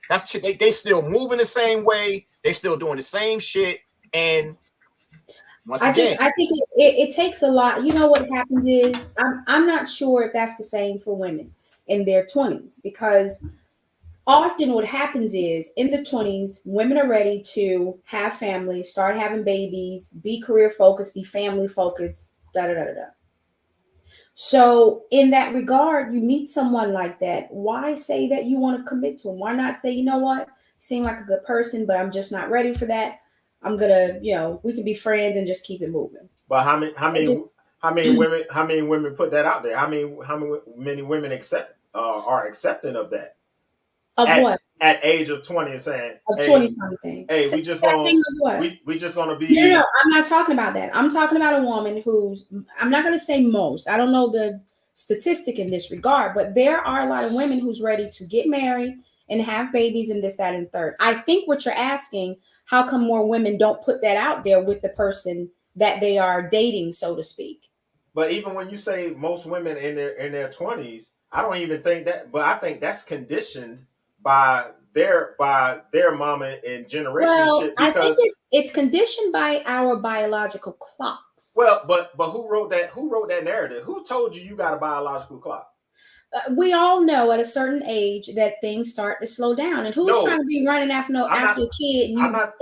That's shit. They still moving the same way. They still doing the same shit. And I think it takes a lot. You know what happens is I'm not sure if that's the same for women in their 20s, because often what happens is in the 20s, women are ready to have families, start having babies, be career focused, be family focused, da da da da da. So in that regard, you meet someone like that. Why say that you want to commit to them? Why not say, you know what, you seem like a good person, but I'm just not ready for that. I'm gonna, we can be friends and just keep it moving. But how many women put that out there? How many women are accepting of that? What? At age of 20 and saying, of 20 something. Hey, we just gonna be. No, I'm not talking about that. I'm talking about a woman who's, I'm not gonna say most. I don't know the statistic in this regard, but there are a lot of women who's ready to get married and have babies and this, that, and third. I think what you're asking, how come more women don't put that out there with the person that they are dating, so to speak? But even when you say most women in their 20s, I don't even think that. But I think that's conditioned by their mama and generation. Well, shit, I think it's conditioned by our biological clocks. Well, but who wrote that? Who wrote that narrative? Who told you got a biological clock? We all know at a certain age that things start to slow down. And who's trying to be running after a kid? And I'm not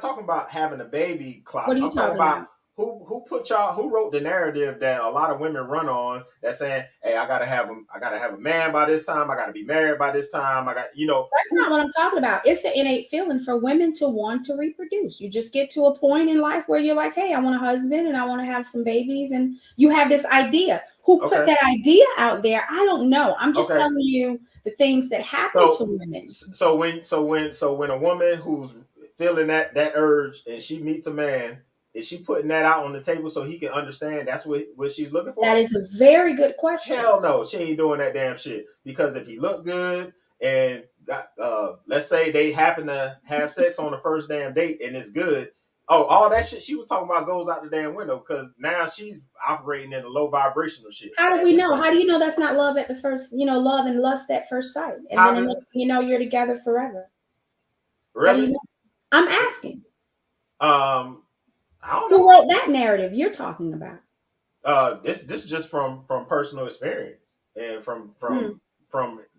talking about having a baby clock. What are you talking about? Who wrote the narrative that a lot of women run on, that's saying, hey, I gotta have a man by this time, I gotta be married by this time, That's not what I'm talking about. It's an innate feeling for women to want to reproduce. You just get to a point in life where you're like, hey, I want a husband and I want to have some babies, and you have this idea. Who put that idea out there? I don't know. I'm just telling you the things that happen to women. So when a woman who's feeling that urge and she meets a man, is she putting that out on the table so he can understand that's what she's looking for? That is a very good question. Hell no, she ain't doing that damn shit. Because if he look good and let's say they happen to have sex on the first damn date and it's good, all that shit she was talking about goes out the damn window, because now she's operating in a low vibrational shit. How do we know? How do you know that's not love at the first, love and lust at first sight? And then the next thing you know, you're together forever. Really? I'm asking. I don't know. Who wrote that narrative you're talking about? This is just from personal experience and from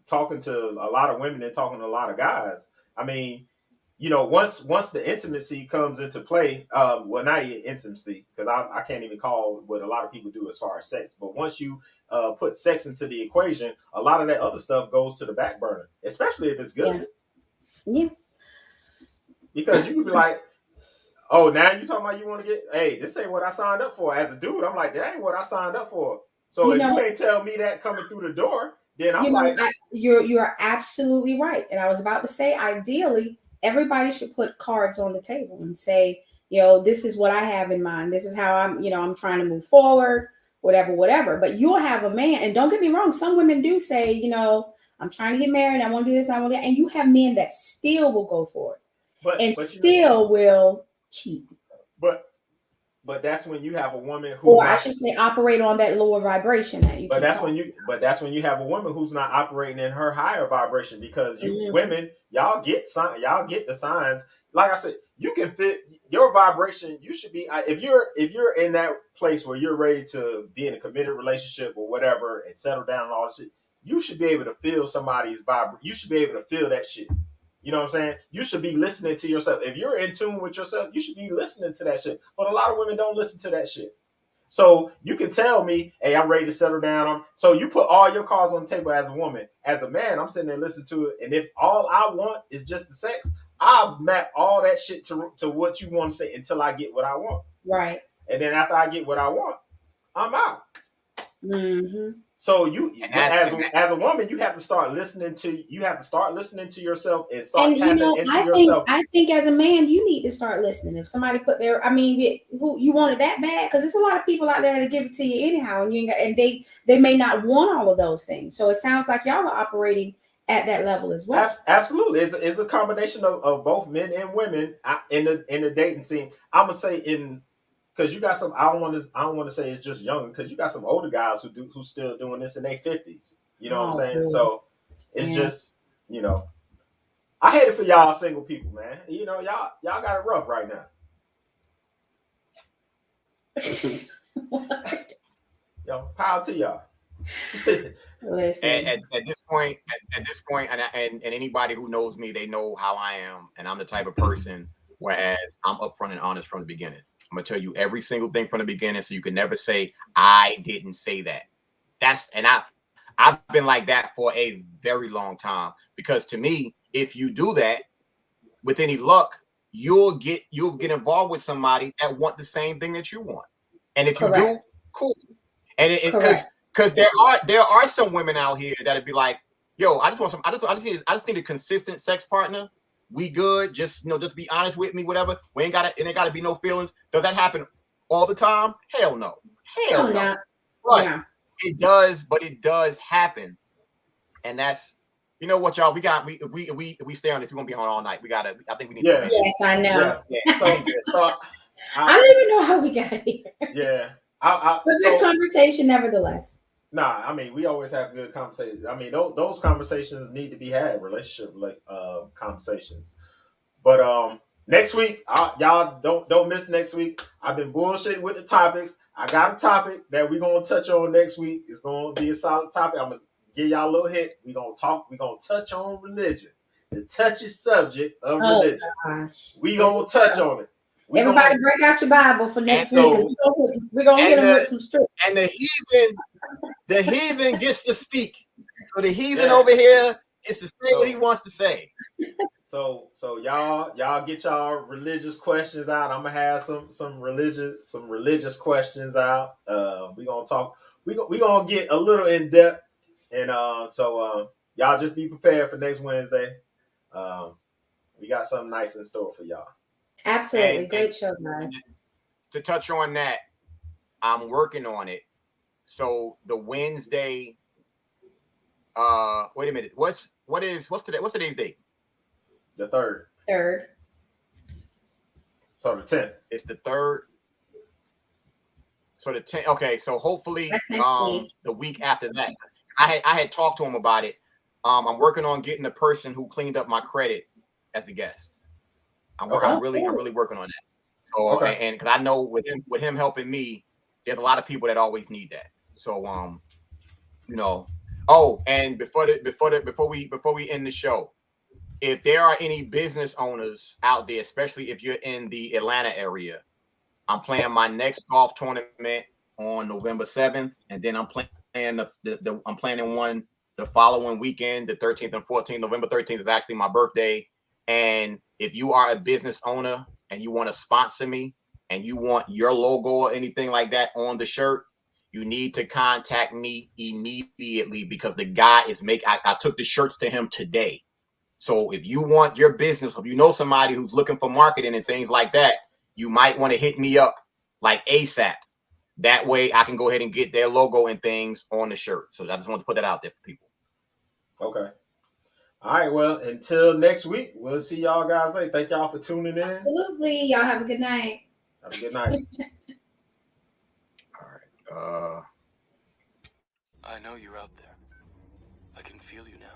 talking to a lot of women and talking to a lot of guys. I mean, you know, once the intimacy comes into play, well, not even intimacy, because I can't even call what a lot of people do as far as sex. But once you put sex into the equation, a lot of that other stuff goes to the back burner, especially if it's good. Yeah. Because you could be like, oh, now you talking about you want to get, hey, this ain't what I signed up for. As a dude, I'm like, that ain't what I signed up for. So if you ain't tell me that coming through the door, then I'm like, you're absolutely right. And I was about to say, ideally, everybody should put cards on the table and say, you know, this is what I have in mind. This is how I'm trying to move forward, whatever. But you'll have a man, and don't get me wrong, some women do say, you know, I'm trying to get married, I want to do this, I want to, and you have men that still will go for it, but still will cheat. But that's when you have a woman who, or I should say, operate on that lower vibration that you. But that's when you have a woman who's not operating in her higher vibration, because you women, y'all get the signs. Like I said, you can fit your vibration. You should be, if you're in that place where you're ready to be in a committed relationship or whatever and settle down and all this shit, you should be able to feel somebody's vibration. You should be able to feel that shit. You know what I'm saying? You should be listening to yourself. If you're in tune with yourself, you should be listening to that shit. But a lot of women don't listen to that shit. So you can tell me, hey, I'm ready to settle down. So you put all your cards on the table as a woman. As a man, I'm sitting there listening to it. And if all I want is just the sex, I'll map all that shit to what you want to say until I get what I want. Right. And then after I get what I want, I'm out. Mm-hmm. So as a woman, you have to start listening to yourself and start tapping into yourself. I think as a man, you need to start listening. If somebody put their, who you want it that bad, because there's a lot of people out there that give it to you anyhow, and they may not want all of those things. So it sounds like y'all are operating at that level as well. Absolutely, it's a combination of both men and women in the dating scene. I'm gonna say because you got some, I don't want to say it's just young, because you got some older guys who still doing this in their 50s. You know what I'm saying? Cool. So it's just, you know, I hate it for y'all single people, man. You know, y'all got it rough right now. Yo, power to y'all. Listen. At this point, and anybody who knows me, they know how I am, and I'm the type of person. Whereas I'm upfront and honest from the beginning. I'm gonna tell you every single thing from the beginning, so you can never say I didn't say that. I've been like that for a very long time, because to me, if you do that, with any luck, you'll get involved with somebody that want the same thing that you want. And if you do, cool. And because there are some women out here that'd be like, yo, I just need a consistent sex partner. We good, just be honest with me, whatever. We ain't gotta be no feelings. Does that happen all the time? Hell no. Hell no. But it does happen. And that's, you know what, y'all, if we stay on this, we're gonna be on all night. I think we need to. Yes, I know. Yeah. So I don't even know how we got here. Yeah. But good conversation nevertheless. Nah, I mean, we always have good conversations. I mean, those conversations need to be had, relationship conversations. But next week, y'all don't miss next week. I've been bullshitting with the topics. I got a topic that we're gonna touch on next week. It's gonna be a solid topic. I'm gonna give y'all a little hint. We're gonna touch on religion, the touchy subject of religion. Gosh. We gonna touch on it. Everybody break out your Bible for next week. We're gonna hit them with some strips. And the heathen gets to speak. So the heathen over here is to say what he wants to say. So y'all get y'all religious questions out. I'm gonna have some religious questions out. We gonna talk. We gonna get a little in depth, and so y'all just be prepared for next Wednesday. We got something nice in store for y'all. Absolutely, great show, guys. To touch on that, I'm working on it. So the Wednesday. Wait a minute. What's today's date? The 3rd. 3rd. So the 10th. It's the 3rd. So the 10th. Okay, so hopefully the week after that. I had talked to him about it. I'm working on getting the person who cleaned up my credit as a guest. I'm really working on that. So and because I know with him helping me, there's a lot of people that always need that. So you know. Oh, and before we end the show, if there are any business owners out there, especially if you're in the Atlanta area, I'm playing my next golf tournament on November 7th, and then I'm playing I'm planning one the following weekend, the 13th and 14th. November 13th is actually my birthday. And if you are a business owner and you want to sponsor me and you want your logo or anything like that on the shirt, you need to contact me immediately, because the guy is I took the shirts to him today. So if you want your business, if you know somebody who's looking for marketing and things like that, you might want to hit me up like ASAP. That way I can go ahead and get their logo and things on the shirt. So I just want to put that out there for people. Okay. All right. Well, until next week, we'll see y'all guys later. Thank y'all for tuning in. Absolutely. Y'all have a good night. Have a good night. All right. I know you're out there. I can feel you now.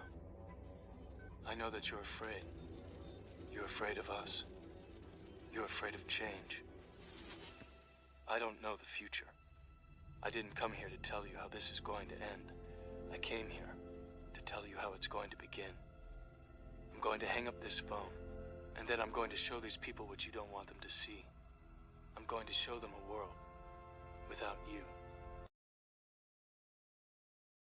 I know that you're afraid. You're afraid of us. You're afraid of change. I don't know the future. I didn't come here to tell you how this is going to end. I came here to tell you how it's going to begin. I'm going to hang up this phone, and then I'm going to show these people what you don't want them to see. I'm going to show them a world without you.